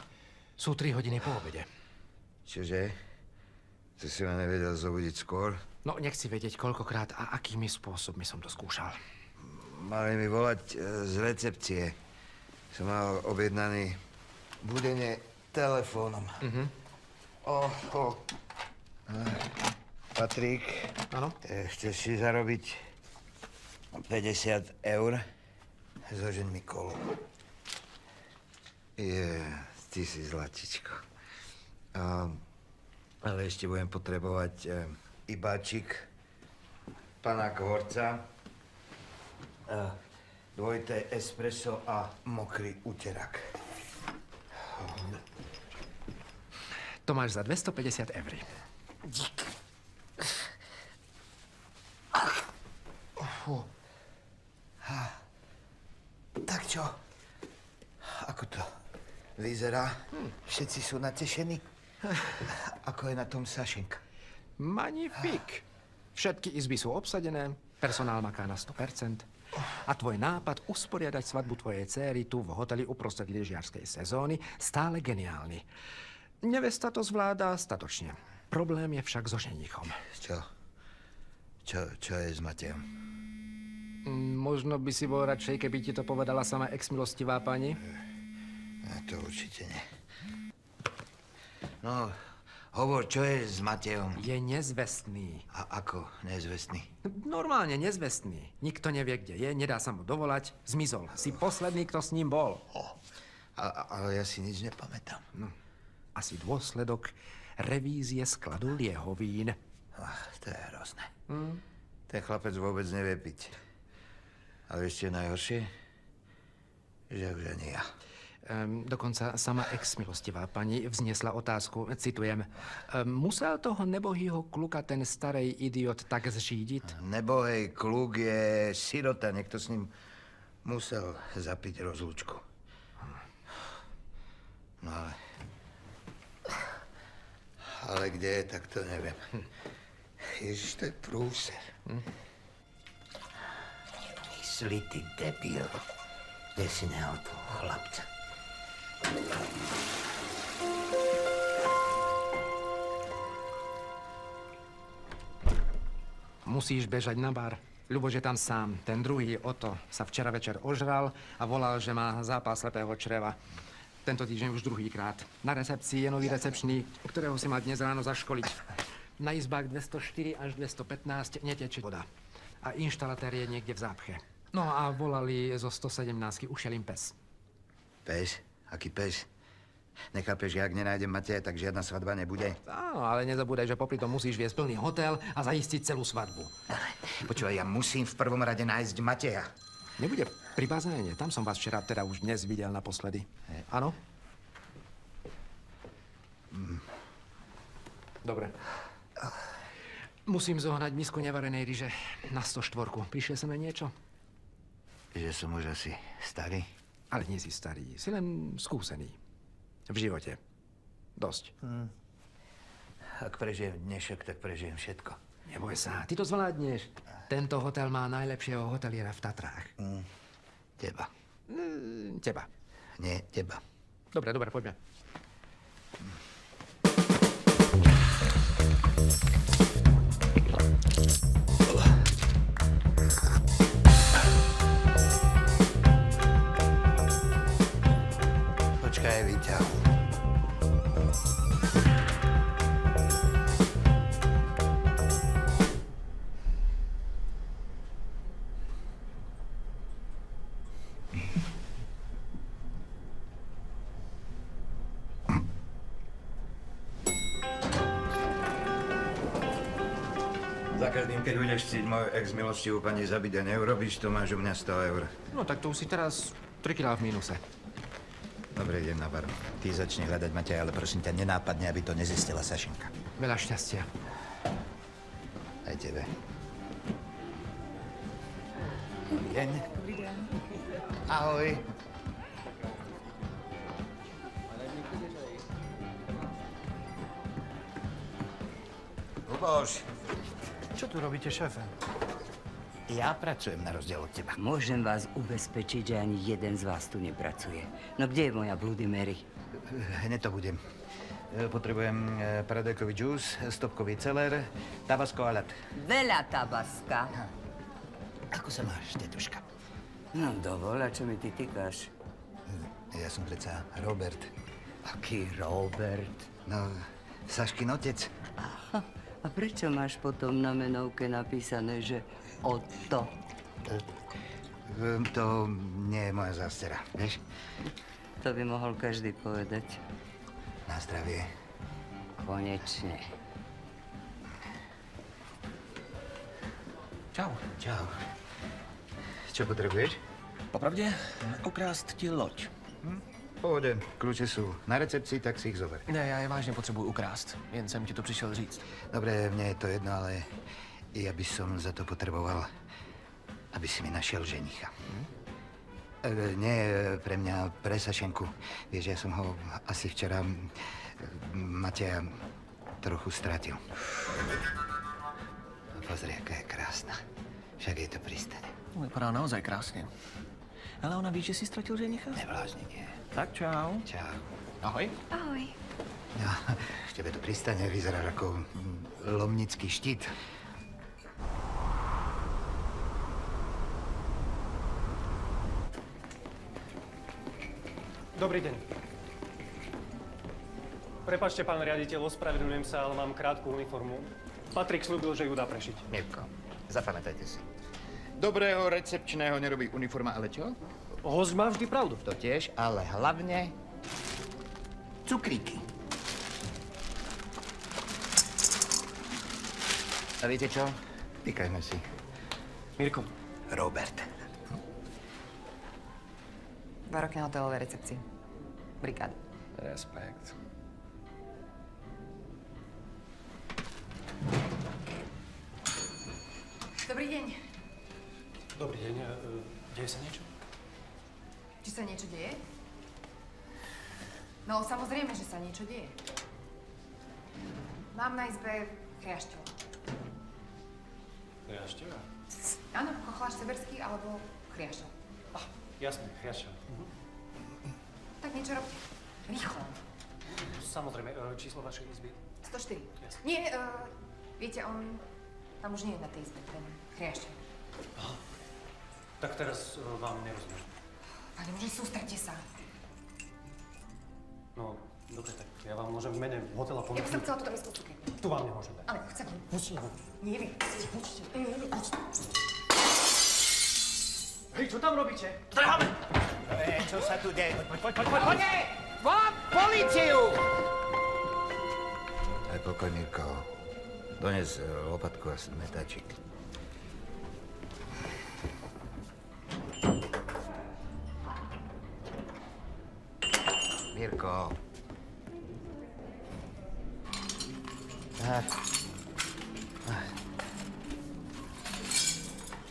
Sú 3 hodiny po obede. Čože? To si ma nevedel zobudiť skôr? No, nechci vedieť, koľkokrát a akými spôsobmi som to skúšal. Mali mi volať z recepcie. Som mal objednaný budenie telefónom. Patrik, chceš si zarobiť 50 eur? Zožeň mi kolo. Ty si zlatičko. Ale ešte budem potrebovať ibáčik, panák horca, dvojité espresso a mokrý uterák. To máš za 250 eur. Dík. Tak čo? Ako to vyzerá? Všetci sú natešení? Ako je na tom Sašenka? Magnifik. Všetky izby sú obsadené, personál maká na 100%. A tvoj nápad usporiadať svadbu tvojej céry tu v hoteli uprostred lyžiarskej sezóny stále geniálny. Nevesta to zvládá statočne. Problém je však so ženichom. Čo je s Matejom? Možno by si bol radšej, keby ti to povedala sama ex-milostivá pani? To určite nie. No, hovor, čo je s Matejom? Je nezvestný. A ako nezvestný? Normálne nezvestný. Nikto nevie, kde je, nedá sa mu dovolať. Zmizol. Si posledný, kto s ním bol. Ale ja si nič nepamätám. No, asi dôsledok revízie skladu liehovín. To je hrozné. Ten chlapec vôbec nevie piť. Ale ešte najhoršie, že už ani ja. Dokonca sama ex-milostivá pani vznesla otázku, citujem, musel toho nebohýho kluka ten starej idiot tak zžídiť? Nebohej kluk je sirota, niekto s ním musel zapiť rozlúčku. No ale kde je, tak to neviem. Ježiš, to je prúser. Myslitý debil. Kde si nehal toho chlapca? Musíš bežať na bar. Ľuboš je tam sám. Ten druhý, Oto, sa včera večer ožral a volal, že má zápal slepého čreva. Tento týždeň už druhýkrát. Na recepcii je nový recepčný, ktorého si mal dnes ráno zaškoliť. Na izbách 204 až 215 neteče voda. A inštalatér je niekde v zápche. No a volali zo 117, ušiel im pes. Pes? Aký pes? Nechápeš, že ak nenájdem Mateja, tak žiadna svadba nebude? Áno, ale nezabúdaj, že popri tom musíš viesť plný hotel a zaistiť celú svadbu. Počúvaj, ja musím v prvom rade nájsť Mateja. Nebude pri bazéne. Tam som vás včera, teda už dnes videl naposledy. Áno? Dobre. Musím zohnať misku nevarenej ryže na 104. Prišiel sa na niečo? Že som už asi starý? Ale nie si starý, si len skúsený. V živote. Dosť. Ak prežijem dnešok, tak prežijem všetko. Neboj sa, ty to zvládneš. Tento hotel má najlepšieho hoteliera v Tatrách. Teba. Teba. Nie, teba. Dobre, poďme. Počkaj, výťah. Za každým, keď budeš chcieť moju ex-milostivú pani zabiť a neurobíš to, máš u mňa 100 eur. No tak to už si teraz 3 kg v mínuse. Dobre, idem na bar. Ty začni hľadať Mateja, ale prosím ťa, nenápadne, aby to nezistila Sašinka. Veľa šťastia. Aj tebe. Dobrý deň. Dobrý deň. Ahoj. Luboš. Čo tu robíte, šéfe? Ja pracujem na rozdiel od teba. Môžem vás ubezpečiť, že ani jeden z vás tu nepracuje. No kde je moja Bloody Mary? Hneď to budem. Potrebujem paradajkový džús, stopkový celer, tabasko a ľad. Veľa tabaska. Ako sa máš, tetuška? No dovol, a čo mi ty tykáš? Ja som predsa Robert. Aký Robert? No, Saškin otec. Aha. A prečo máš potom na menovke napísané, že Otto? To nie je moja zástera, vieš? To by mohol každý povedať. Na zdravie. Konečne. Čau. Čau. Čo potrebuješ? Popravdě, ukrást ti loď. Pohode, kľúče sú na recepcii, tak si ich zober. Ne, já je vážně potřebuji ukrást. Jen jsem ti to přišel říct. Dobre, mne je to jedno, ale ja by som za to potreboval, aby si mi našiel ženicha. Nie pre mňa, pre Sašenku. Vieš, ja som ho asi včera Mateja trochu stratil. Pozri, aká je krásna. Však jej to pristane. Vypadá naozaj krásně. Ale ona ví, že si ztratil ženicha? Nevlázni, nie. Tak čau. Čau. Ahoj. Ahoj. No, tebe to pristane, vyzeráš ako lomnický štít. Dobrý deň. Prepačte, pán riaditeľ, ospravedlňujem sa, ale mám krátku uniformu. Patrik slúbil, že ju dá prešiť. Mirko, zapamätajte si. Dobrého recepčného nerobí uniforma, ale čo? Host má vždy pravdu. To tiež, ale hlavne cukríky. A viete čo? Týkajme si. Mirko. Robert. 2 roky na hotelovej recepcii. Brigáda. Respekt. Dobrý deň. Dobrý deň. Deje sa niečo? Či sa niečo deje? No, samozrejme, že sa niečo deje. Mám na izbe chriašťov. Chriašťova? Áno, kochláš severský alebo chriašťov. Jasné, chriašťova. Tak niečo robte. Rýchlo. Samozrejme, číslo vašej izby? 104. Jasne. Nie, viete, on tam už nie je na tej izbe, ten chriašťov. Tak teraz vám nerozumiem. Pane, môže sústredte sa. No, dobre, tak ja vám môžem v mene hotela Ja by ponúknuť. som chcela túto misku cukru. Tu vám nemôžem dať. Ale chcem. Pusti ho. Nie, vy. Počte. Hej, čo tam robíte? Trháme! Čo sa tu deje? Poď! Vám políciu! Aj pokoj, Mirko. Dones lopatku a smetáčik. Mirko.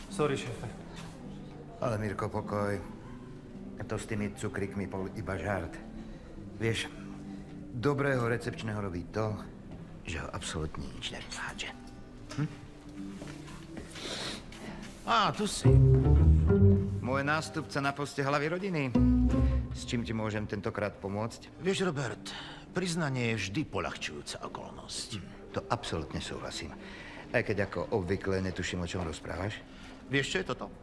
Sorry, šéfe. Ale Mirko, pokoj. To s tými cukrikmi bol iba žart. Vieš, dobrého recepčného robí to, že ho absolútne nič nevyhádže. Tu si. Môj nástupca na poste hlavy rodiny. S čím ti môžem tentokrát pomôcť? Vieš, Robert, priznanie je vždy poľahčujúca okolnosť. To absolútne súhlasím. Aj keď ako obvykle netuším, o čom rozprávaš. Vieš, čo je toto?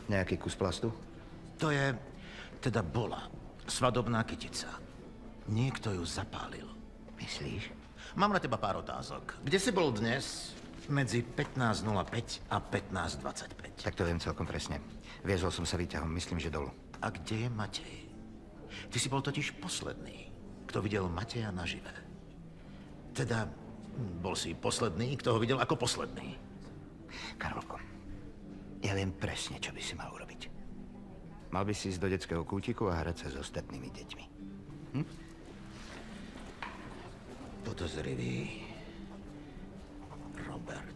Nejaký kus plastu? To je, teda bola, svadobná kytica. Niekto ju zapálil. Myslíš? Mám na teba pár otázok. Kde si bol dnes medzi 15:05 a 15:25? Tak to viem celkom presne. Viezol som sa výťahom, myslím, že dolu. A kde je Matej? Ty si bol totiž posledný, kto videl Mateja nažive. Teda, bol si posledný, kto ho videl ako posledný. Karolko, ja viem presne, čo by si mal urobiť. Mal by si ísť do detského kútiku a hrať sa s ostatnými deťmi. Podozrivý Robert.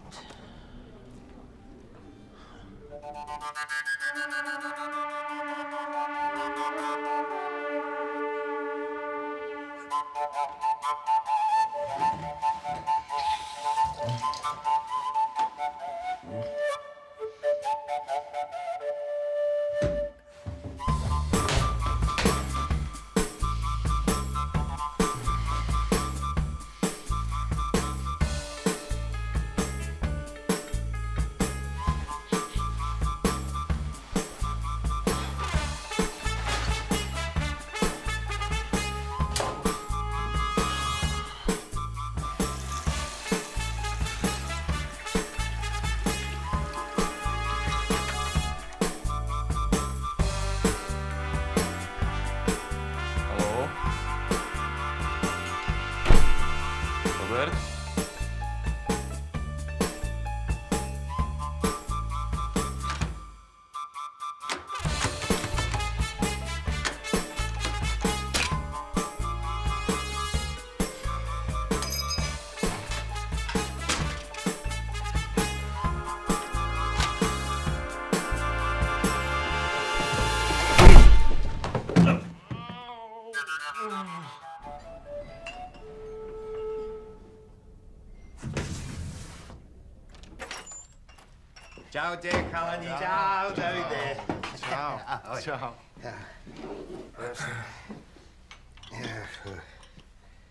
Čaute, chalani, čau, Davide. Čau. Ahoj. Čau.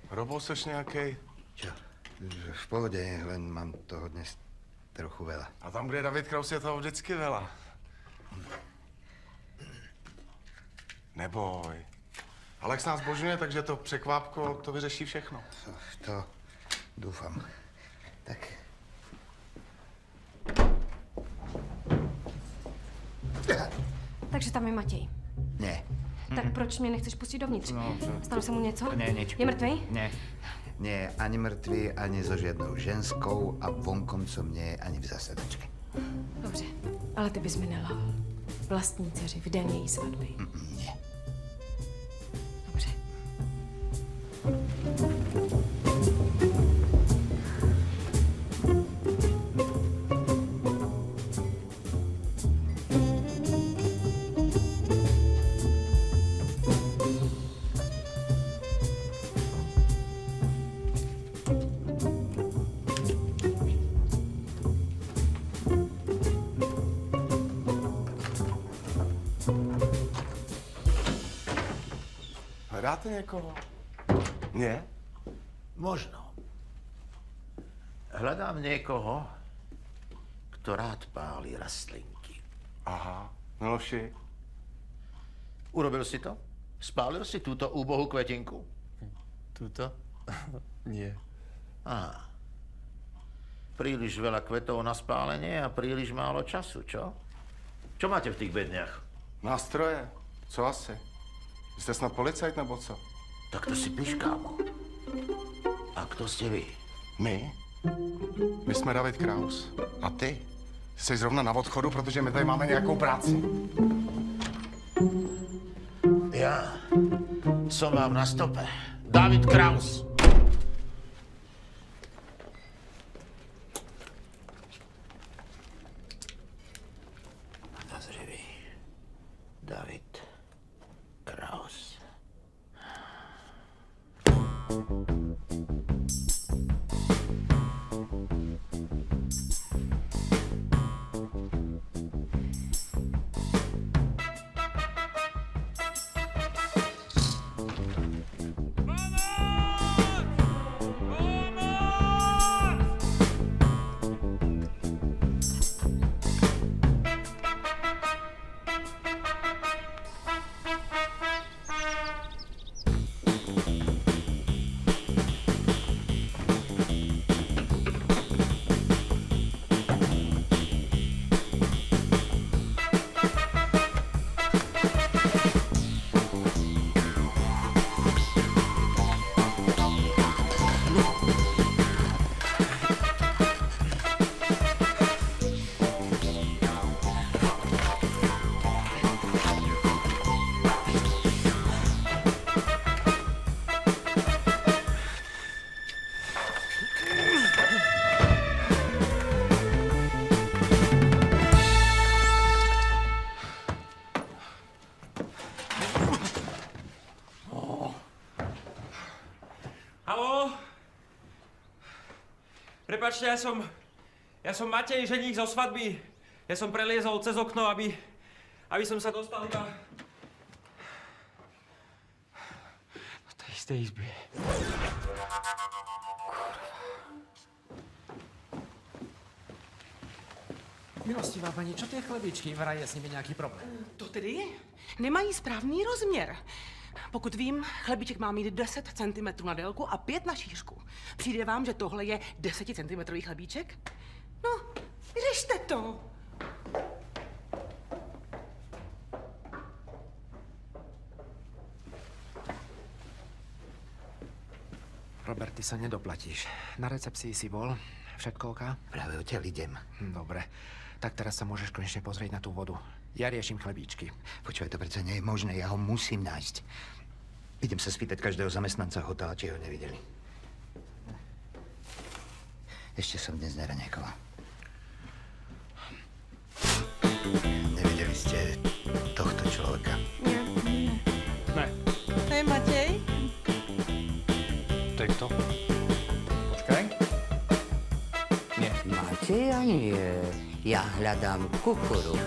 Robo, seš nějaký? Čo? V pohode, len mám toho dnes trochu veľa. A tam, kde je David Kraus, je toho vždycky veľa. Neboj. Alex nás božňuje, takže to překvápko to vyřeší všechno. To dúfam. Tak. Takže tam je Matěj. Ne. Tak proč mě nechceš pustit dovnitř? Stalo se mu něco? Ne, nič. Je mrtvý? Ne. Nie, ani mrtvý, ani so žiadnou ženskou a vonkoncom nie, ani v zasedačke. Dobře, ale ty bys mi nelhal. Vlastní dceři v den její svatby. Nie. Dobře. Hledáte někoho? Nie? Možno. Hľadám niekoho, kto rád pálí rastlinky. Aha, Miloši. Urobil si to? Spálil si túto úbohú kvetinku? Túto? Nie. Aha. Príliš veľa kvetov na spálenie a príliš málo času, čo? Čo máte v tých bedniach? Nástroje. Co asi? Jste snad policajt nebo co? Tak to si píš, kámo. A kto ste vy? My? My jsme David Kraus. A ty? Jsi zrovna na odchodu, protože my tady máme nějakou práci. Ja som vám na stope. David Kraus. Podozrivý. David Kraus. Prepačte, ja som Matej, ženík zo svadby. Ja som preliezol cez okno, aby som sa dostal iba do tej istej izby. Milostivá paní, čo tie chlebičky? Vraj je s nimi nějaký problém. To tedy nemají správný rozměr. Pokud vím, chlebiček má mít 10 cm na délku a 5 na šířku. Přijde vám, že tohle je 10 cm chlebíček? No, vyřešte to. Robert, ty sa nedoplatíš. Na recepcii si bol? Všetko OK? Práve odtiaľ idem. Dobre. Tak teraz sa môžeš konečne pozrieť na tú vodu. Ja riešim chlebíčky. Počúvaj, to predsa nie je možné, ja ho musím nájsť. Idem sa spýtať každého zamestnanca hotela, či ho nevideli. Ešte som dnes neraňakoval. Nevideli ste tohto človeka? Nie. Ne. Hej, Matej? To je kto? Počkaj. Matej nie. Ja hľadám kukuru.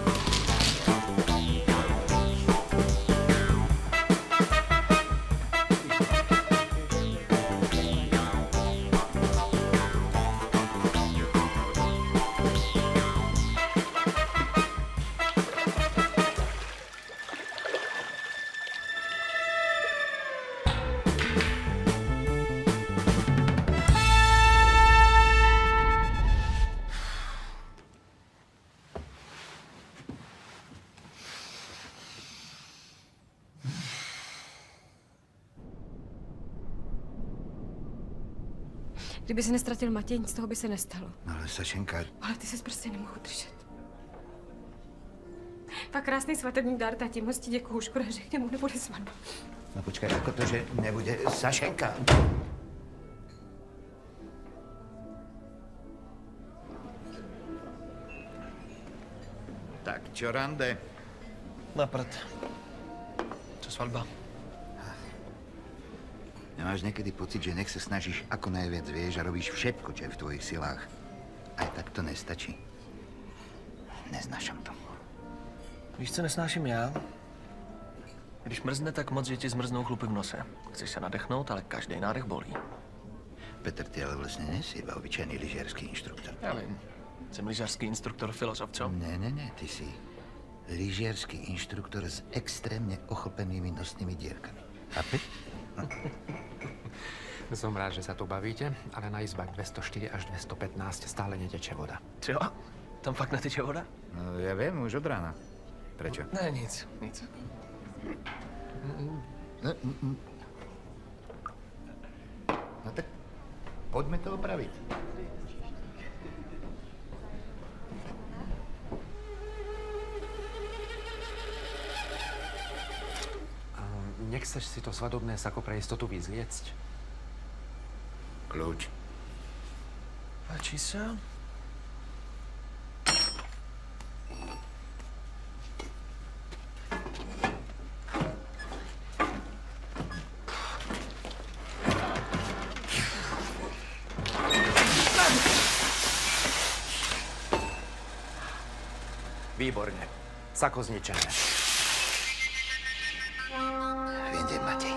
Kdyby se nestratil Matěj, nic z toho by se nestalo. No ale Sašenka... Ale ty se prostě nemohl držet. Fakt krásný svatební dár, tati, moc ti děkuju. Škoda, že k němu nebude svatba. No počkaj, ako to, že nebude Sašenka? Tak, čo rande? Na prd. Co svatba? Nemáš niekedy pocit, že nech sa snažíš ako najviac vieš a robíš všetko, čo je v tvojich silách. Aj tak to nestačí. Neznášam to. Víš, co nesnáším já? Když mrzne tak moc, že ti zmrznou chlupy v nose. Chceš se nadechnout, ale každý nádech bolí. Petr, ty ale vlastne nesi iba obyčajný lyžiarsky inštruktor. Já vím. Jsem lyžařský instruktor filozof, co? Ne, ty si lyžiarsky inštruktor s extrémne ochlpenými nosnými dierkami. Chápeš? Som rád, že sa tu bavíte, ale na izbách 204 až 215 stále neteče voda. Čo? Tam fakt neteče voda? No, ja viem, už od rána. Prečo? Ne, nic. No tak poďme to opraviť. Nechceš si to svadobné sako pre istotu vyzliecť? Kľúč. Páči sa? Výborne. Sako zničené. Vidím, Matej.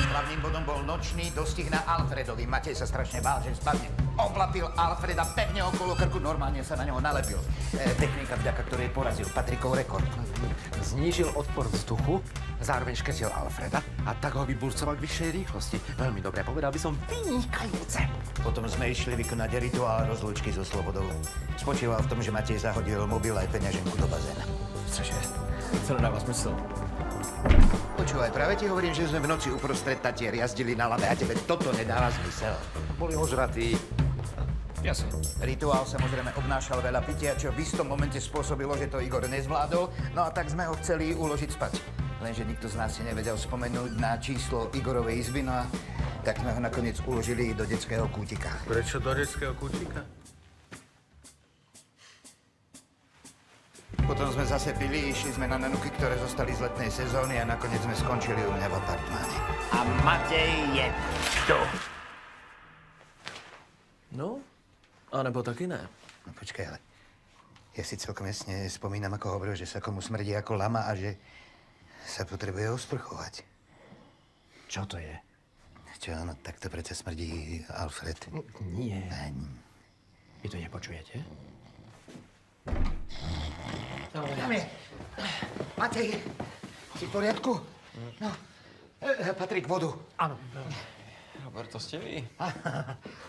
Hlavným bodom bol nočný dostih na Alfredovi. Matej sa strašne bál, že spadne. Oblapil Alfreda pevne okolo krku, normálne sa na neho nalepil. Technika, vďaka ktorej porazil Patrikov rekord. Znížil odpor vzduchu, zároveň škrtil Alfreda a tak ho vyburcoval k vyššej rýchlosti. Veľmi dobre, povedal by som vynikajúce. Potom sme išli vykonať rituál rozlúčky so slobodou. Spočíval v tom, že Matej zahodil mobil aj peňaženku do bazéna. Cože? To nedává smysl. Počúvaj, práve ti hovorím, že sme v noci uprostred Tatier jazdili na lame a tebe toto nedáva zmysel. Boli ožratí. Jasne. Rituál samozrejme obnášal veľa pitia, čo v istom momente spôsobilo, že to Igor nezvládol, no a tak sme ho chceli uložiť spať. Lenže nikto z nás si nevedel spomenúť na číslo Igorovej izby, no a tak sme ho nakoniec uložili do detského kútika. Prečo do detského kútika? Potom sme zase pili, išli sme na nanuky, ktoré zostali z letnej sezóny a nakoniec sme skončili u mňa v apartmáne. A Matej je tu. No, anebo taky ne. No počkaj, ale ja si celkom jasne spomínam, ako hovoril, že sa komu smrdí ako lama a že sa potrebuje osprchovať. Čo to je? Čo, no takto predsa smrdí Alfred. Nie. Vy to nepočujete? Tam je. Matej, si v poriadku? No, Patrik, vodu. Áno. Robert, to ste vy?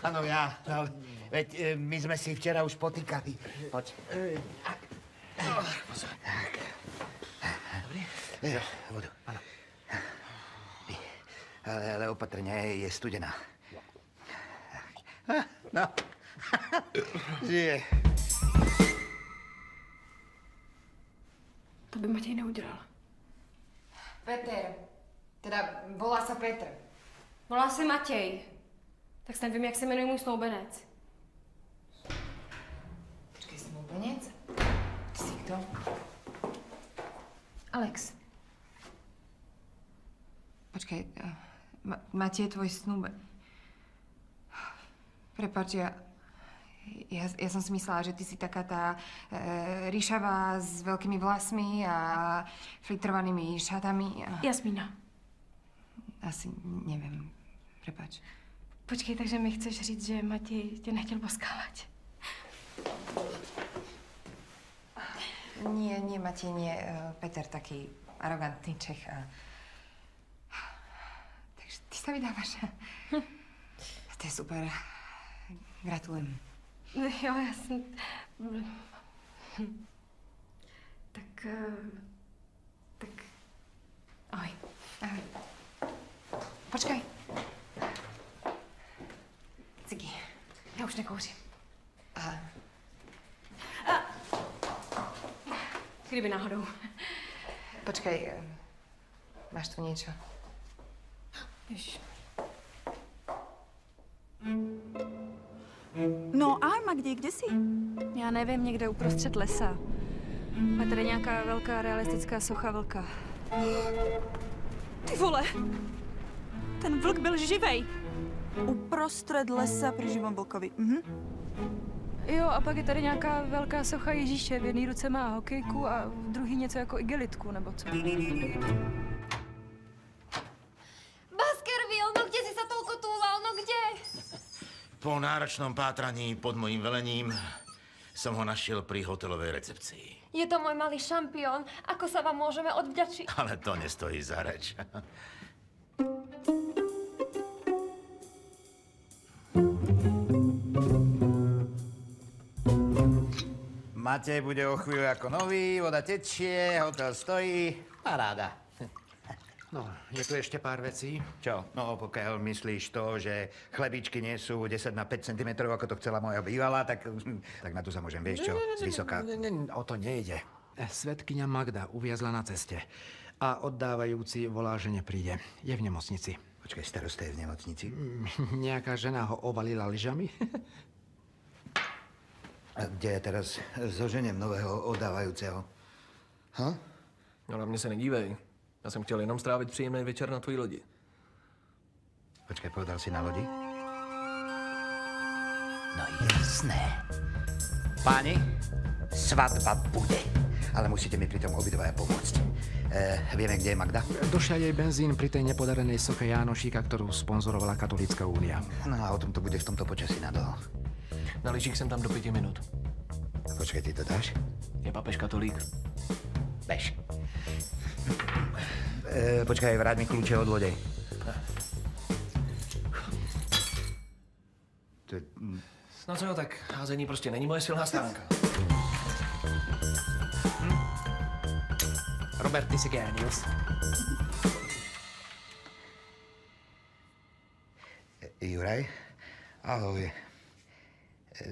Áno, ja. Ale veď my sme si včera už potýkali. Poď. Tak. Dobrý? Vodu. Áno. Ale opatrne, je studená. No. Žije. To by Matěj neudělal. Peter. Teda volá sa Petr. Volá se Matěj. Tak snad vím, jak se jmenuje můj snoubenec. Počkej, snoubenec? Ty si kto? Alex. Počkej, Matěj je tvoj snúben. Prepáč, ja Ja som si myslela, že ty si taká tá ríšavá s veľkými vlasmi a flitrovanými šatami. A... Jasmína. Asi neviem. Prepáč. Počkej, takže mi chceš říct, že Matěj tě nechtěl boskávat? Nie, Matěj, nie. Peter, taký arogantný Čech. Takže ty sa vydávaš. To je super. Gratulujem. Jo, já jsem... Tak... Ahoj. Ahoj. Počkej. Cigy. Já už nekouřím. Kdyby náhodou. Počkej, máš tu niečo? Ježiš. No ahoj Magdi, kde jsi? Já nevím, někde uprostřed lesa. A tady nějaká velká realistická socha vlka. Ty vole! Ten vlk byl živej. Uprostřed lesa pri živom vlkovi. Jo, a pak je tady nějaká velká socha Ježíše. V jedné ruce má hokejku a v druhý něco jako igelitku, nebo co? Baskerville, no kde si sa toľko túlal, no kde? Po náročnom pátraní pod mojím velením som ho našiel pri hotelovej recepcii. Je to môj malý šampión. Ako sa vám môžeme odvďačiť? Ale to nestojí za reč. Matej bude o chvíľu ako nový, voda tečie, hotel stojí. Paráda. No, je tu ešte pár vecí. Čo? No, pokiaľ myslíš to, že chlebičky nie sú 10 na 5 cm, ako to chcela moja bývalá, tak na to sa môžem, vieš čo, zvysoká. O to nejde. Svedkyňa Magda uviazla na ceste a oddávajúci volá, že nepríde. Je v nemocnici. Počkaj, starosta je v nemocnici? Nejaká žena ho ovalila lyžami. A kde je teraz zoženiem nového oddávajúceho? Ha? No na mě se nedívej. Já jsem chtěl jenom strávit příjemný večer na tvojí lodi. Počkaj, povedal si na lodi? No jasné. Páni, svadba bude. Ale musíte mi pri tom obidvaja pomôcť. Vieme, kde je Magda? Došiel jej benzín pri tej nepodarenej soche Jánošíka, ktorú sponzorovala Katolícka únia. No a o tom to bude v tomto počasí nadlho. Na lyžích jsem tam do 5 minut. Počkej, ty to dáš? Je papež katolík. Bež. Počkaj, vráť mi kľúče od lode. No co jo, tak házení prostě není moje silná stránka. Robert, ty si génius. Juraj, ahoj.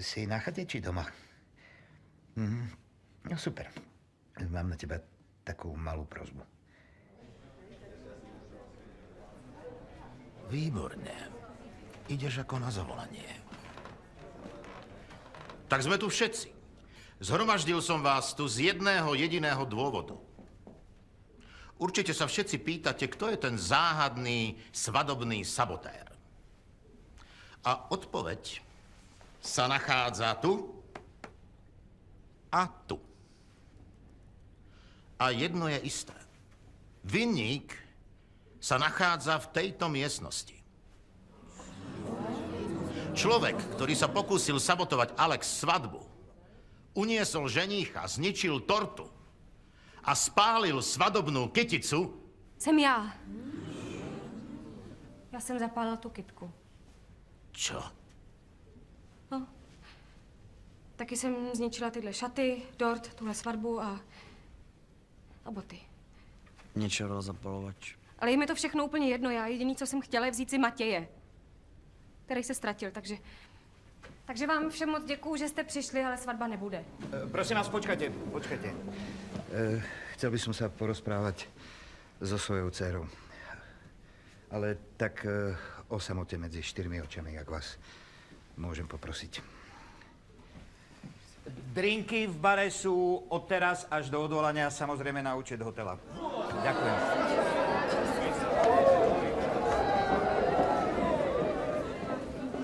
Si na chate či doma? No super. Mám na teba takú malú prosbu. Výborne. Ideš ako na zavolanie. Tak sme tu všetci. Zhromaždil som vás tu z jedného jediného dôvodu. Určite sa všetci pýtate, kto je ten záhadný svadobný sabotér. A odpoveď sa nachádza tu a tu. A jedno je isté. Vinník sa nachádza v tejto miestnosti. Človek, ktorý sa pokúsil sabotovať Alex svadbu, uniesol ženícha, zničil tortu a spálil svadobnú kyticu. Jsem já. Já jsem zapálila tu kytku. Čo? No. Taky jsem zničila tyhle šaty, dort, tuhle svatbu a boty. Niečo zapalovač. Ale je mi to všechno úplně jedno. Já jediný, co jsem chtěla, je vzít si Matěje, který se ztratil, takže vám všem moc děkuju, že jste přišli, ale svatba nebude. Prosím vás, počkajte. Chcel by som sa porozprávať so svojou dcerou. Ale tak o samote medzi 4 očami, ak vás môžem poprosiť. Drinky v bare sú od teraz až do odvolania, samozrejme na účet hotela. Ďakujem.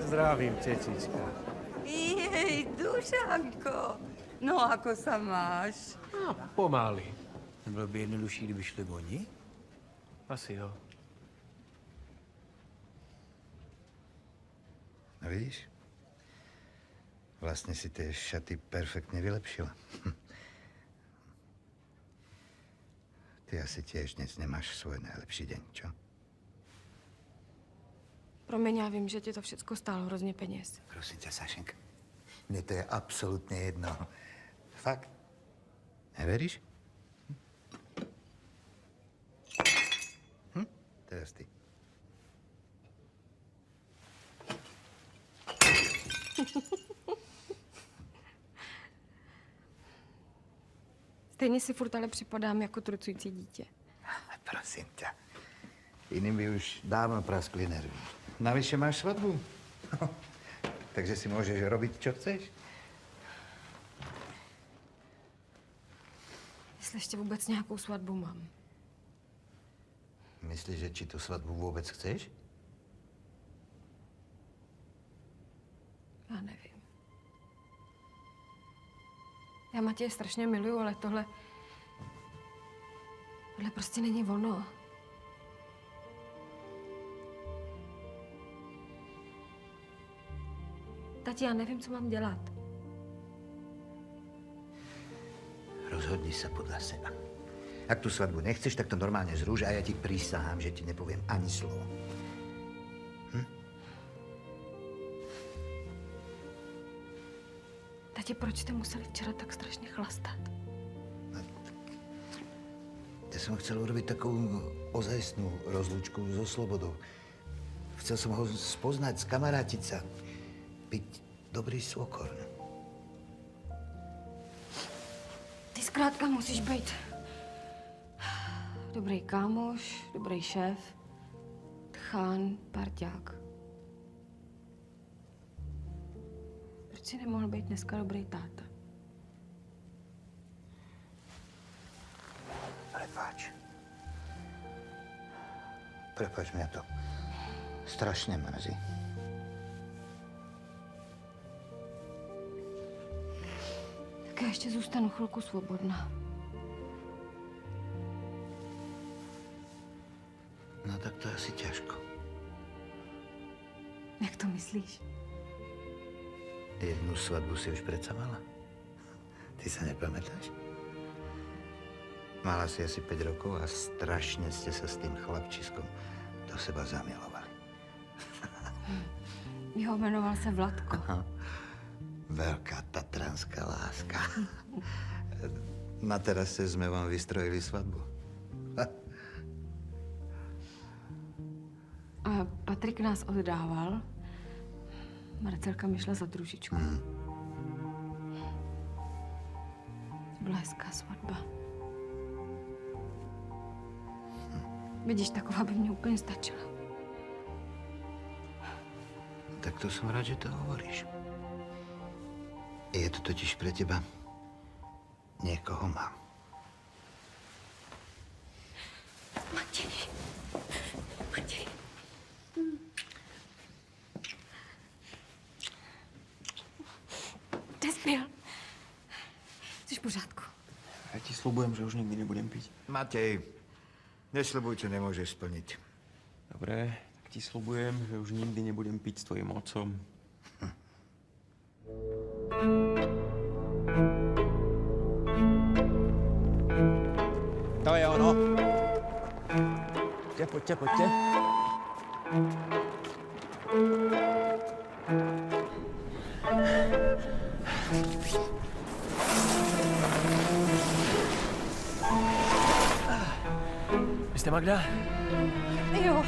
Zdravím, tetička. Jej, Dušanko, no ako sa máš? Pomaly. Nebylo by jednodušší, kdyby šli oni? Asi jo. No vidíš? Vlastne si tie šaty perfektne vylepšila. Ty asi tiež dnes nemáš svoj najlepší deň, čo? Promiň, já vím, že ti to všechno stálo hrozně peněz. Prosím ťa, Sašenka. Mne to je absolútne jedno. Fakt. Neveríš? Teraz ty. Stejně si furt ale připadám jako trucující dítě. Prosím ťa. Iným by už dávno praskli nervy. Navyše máš svadbu. Takže si môžeš robiť, čo chceš. Jestli ještě vůbec nějakou svatbu mám. Myslíš, že či tu svadbu vôbec chceš? Já nevím. Já Matěje strašně miluju, ale tohle prostě není ono. Tati, já nevím, co mám dělat. Rozhodni sa podľa seba. Ak tú svadbu nechceš, tak to normálne zruš a ja ti prisahám, že ti nepoviem ani slovo. Tati, proč jste museli včera tak strašně chlastat? Ja som chcel urobiť takú ozajstnú rozlúčku so Slobodou. Chcel som ho spoznať, skamarátiť sa, byť dobrý svokor. Ty zkrátka musíš být dobrý kámoš, dobrý šéf, tchán, parťák. Proč si nemohl být dneska dobrý táta? Prepáč. Prepáč, mňa to strašne mrzí. Tak já ještě zůstanu chvilku svobodná. No tak to je asi ťažko. Jak to myslíš? Jednu svadbu si už predsa mala. Ty sa nepamätáš? Mala si asi 5 rokov a strašne ste sa s tým chlapčiskom do seba zamilovali. Jo, jmenoval se Vladko. Aha. Veľká tatranská láska. Na terase sme vám vystrojili svadbu. A Patrik nás oddával. Marcelka mi šla za družičku. To byla hezká svatba. Vidíš, taková by mě úplně stačila. Tak to som rád, že to hovoríš. Je to totiž pre teba niekoho mám. Matěj. Matěj. Kde jsi byl? Jsi v pořádku. Ja ti sľubujem, že už nikdy nebudem piť. Matej, nesľubuj, čo nemôžeš splniť. Dobre, tak ti sľubujem, že už nikdy nebudem piť s tvojim otcom. To je ono. Poďte, poďte. Vy jste Magda? Jo.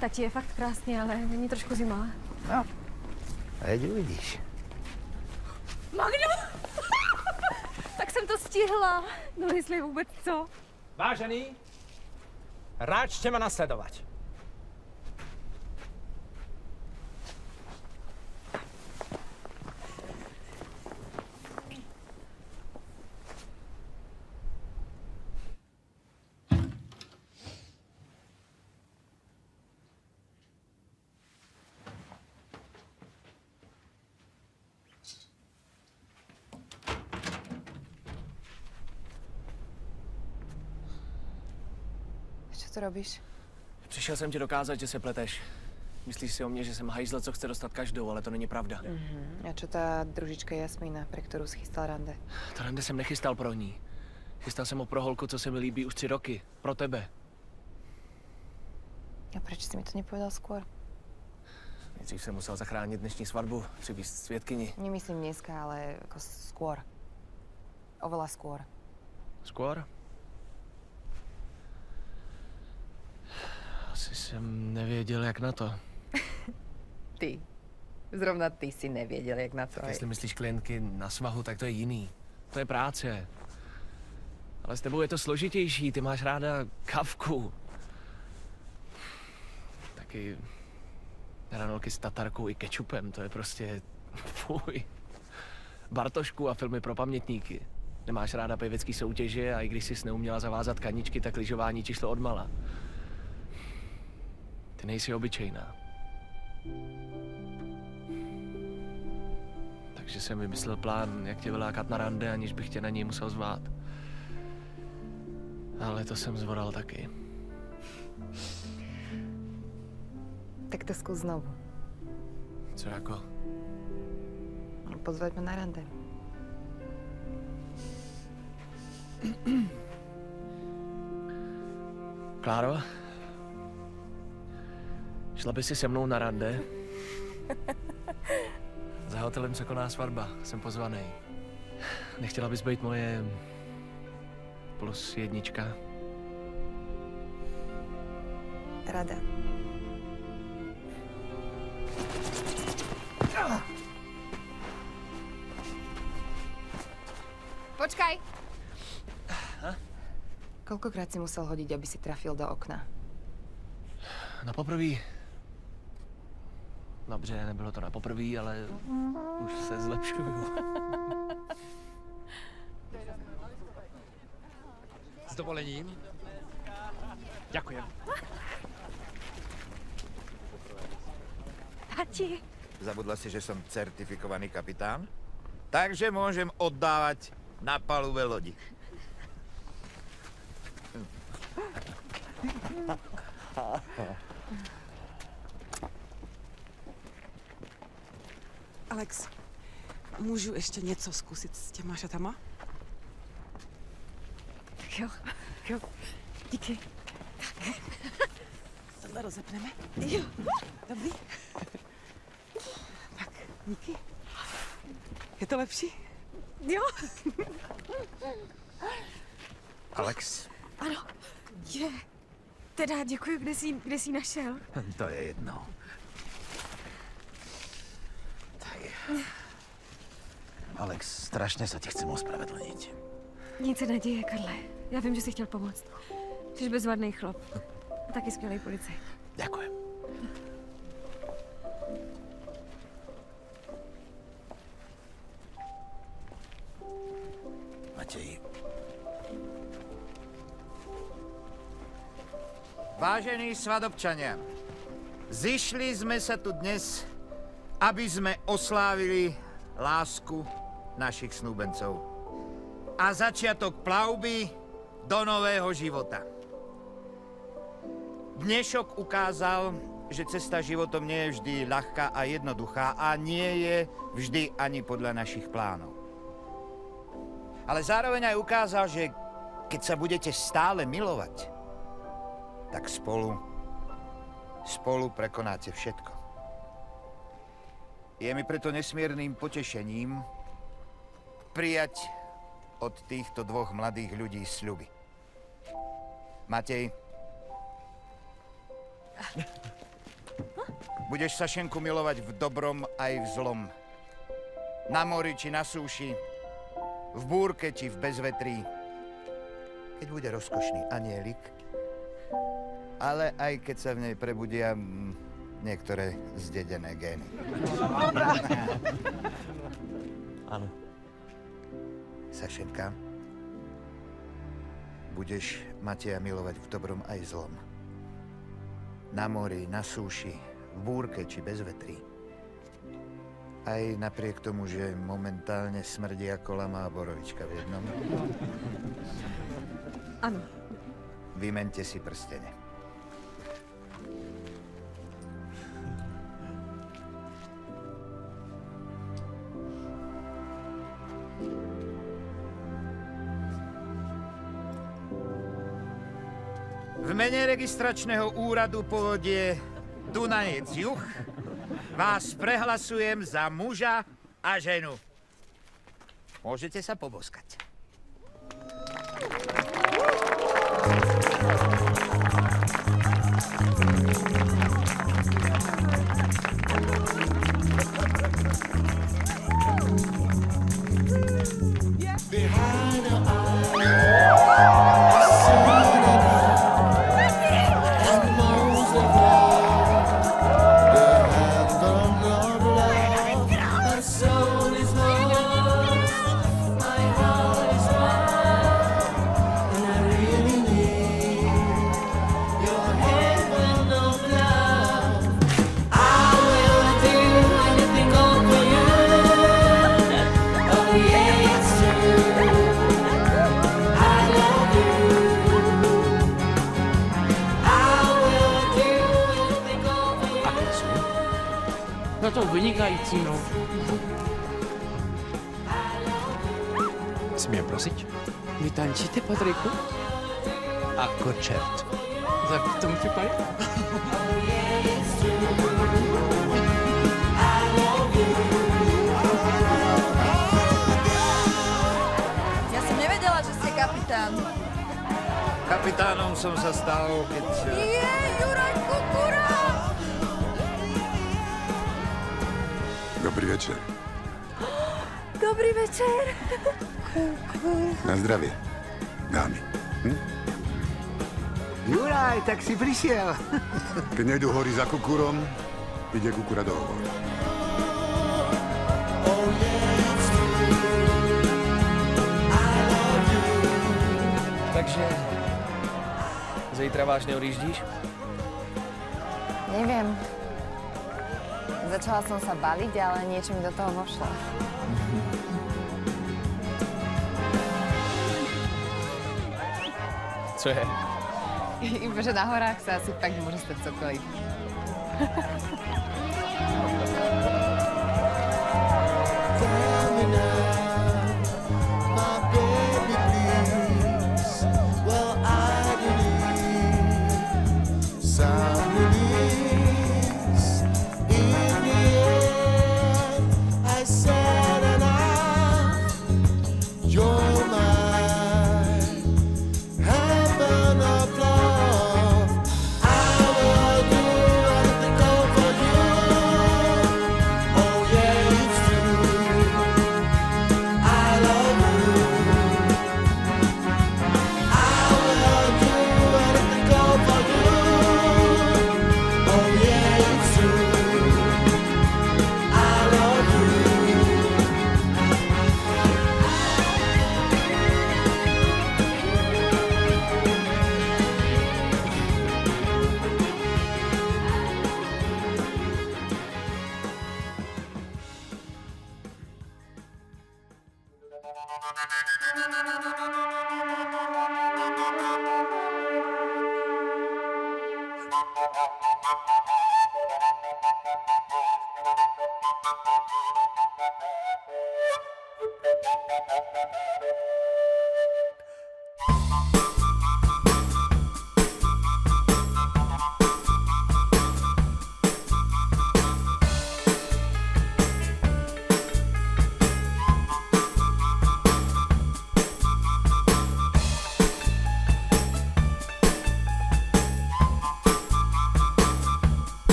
Tati, je fakt krásně, ale není trošku zima. No, veď uvidíš. Magdo! Tak jsem to stihla. No jestli vůbec co. Vážený, ráčte ma nasledovať. to robíš? Přišel jsem ti dokázat, že se pleteš. Myslíš si o mně, že jsem hajzl, co chce dostat každou, ale to není pravda. A čo tá družička Jasmína, pre ktorú si chystal rande? To rande jsem nechystal pro ní. Chystal jsem ho pro holku, co se mi líbí už 3 roky. Pro tebe. A prečo si mi to nepovedal skôr? Nejdřív jsem musel zachránit dnešní svatbu, přivízt svědkyni. Nemyslím dneska, ale ako skôr. Oveľa skôr. Skôr? Asi jsem nevěděl, jak na to. Ty. Zrovna ty si nevěděl, jak na to. Tak jestli myslíš klientky na svahu, tak to je jiný. To je práce. Ale s tebou je to složitější, ty máš ráda kavku. Taky hranolky s tatarkou i kečupem, to je prostě fuj. Bartošku a filmy pro pamětníky. Nemáš ráda pěvecký soutěže a i když jsi neuměla zavázat kaničky, tak lyžování ti šlo odmala. Ty nejsi obyčejná. Takže jsem vymyslel plán, jak tě vylákat na rande, aniž bych tě na něj musel zvát. Ale to jsem zvoral taky. Tak to skús znovu. Co jako? Pozvať ma na rande. Kláro? Šla by si se mnou na rande? Za hotelem se koná svatba, jsem pozvaný. Nechtěla bys být moje +1? Rada. Počkaj. Koľkokrát si musel hodiť, aby si trafil do okna? Na poprvé. Dobře, nebylo to na poprvé, ale už se zlepšuju. S dovolením. Ďakujem. Tati. Zabudla si, že som certifikovaný kapitán? Takže môžem oddávať na palube lodi. Alex, můžu ještě něco zkusit s těma šatama? Jo, jo, díky. Tohle rozepneme? Jo. Dobrý? Tak, díky. Je to lepší? Jo. Alex, Ano, je. Teda děkuji, kde jsi našel? to je jedno. Alex, strašně se ti chcem ospravedlnit. Nic se neděje, Karle. Já vím, že jsi chtěl pomoct. Jsi bezvadný chlap. A taky skvělý policajt. Ďakujem. Matej. Vážení svadobčania, zišli sme sa tu dnes, aby sme oslávili lásku našich snúbencov a začiatok plavby do nového života. Dnešok ukázal, že cesta životom nie je vždy ľahká a jednoduchá a nie je vždy ani podľa našich plánov. Ale zároveň aj ukázal, že keď sa budete stále milovať, tak spolu prekonáte všetko. Je mi preto nesmiernym potešením prijať od týchto dvoch mladých ľudí sľuby. Matej, budeš Sašenku milovať v dobrom aj v zlom. Na mori či na súši, v búrke či v bezvetrí. Keď bude rozkošný anielik, ale aj keď sa v nej prebudia niektoré zdedené gény. Áno. Sašenka, budeš Mateja milovať v dobrom aj zlom. Na mori, na súši, v búrke či bez vetrí. Aj napriek tomu, že momentálne smrdí ako lama a borovička v jednom. Ano. Vymente si prstene. V mene registračného úradu povodie Dunajec Juh vás prehlasujem za muža a ženu. Môžete sa poboskať. No to vynikající, no. Smiem prosiť? Vy tančíte, Patriku? Ako čert. Tak v tom prípade? Ja som nevedela, že ste kapitán. Kapitánom som sa stal, keď... Juraj Kukura! Dobrý večer. Dobrý večer. Na zdravie, dámy. Juraj, tak si prišiel. Keď nejdu hory za kukúrom, ide kukura do hovor. Takže zítra vážne odjíždíš? Neviem. Začala som sa baliť, ale niečo mi do toho vošlo. Co je? Iba, že na horách sa asi fakt môže stať cokoliv.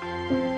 Ahoj.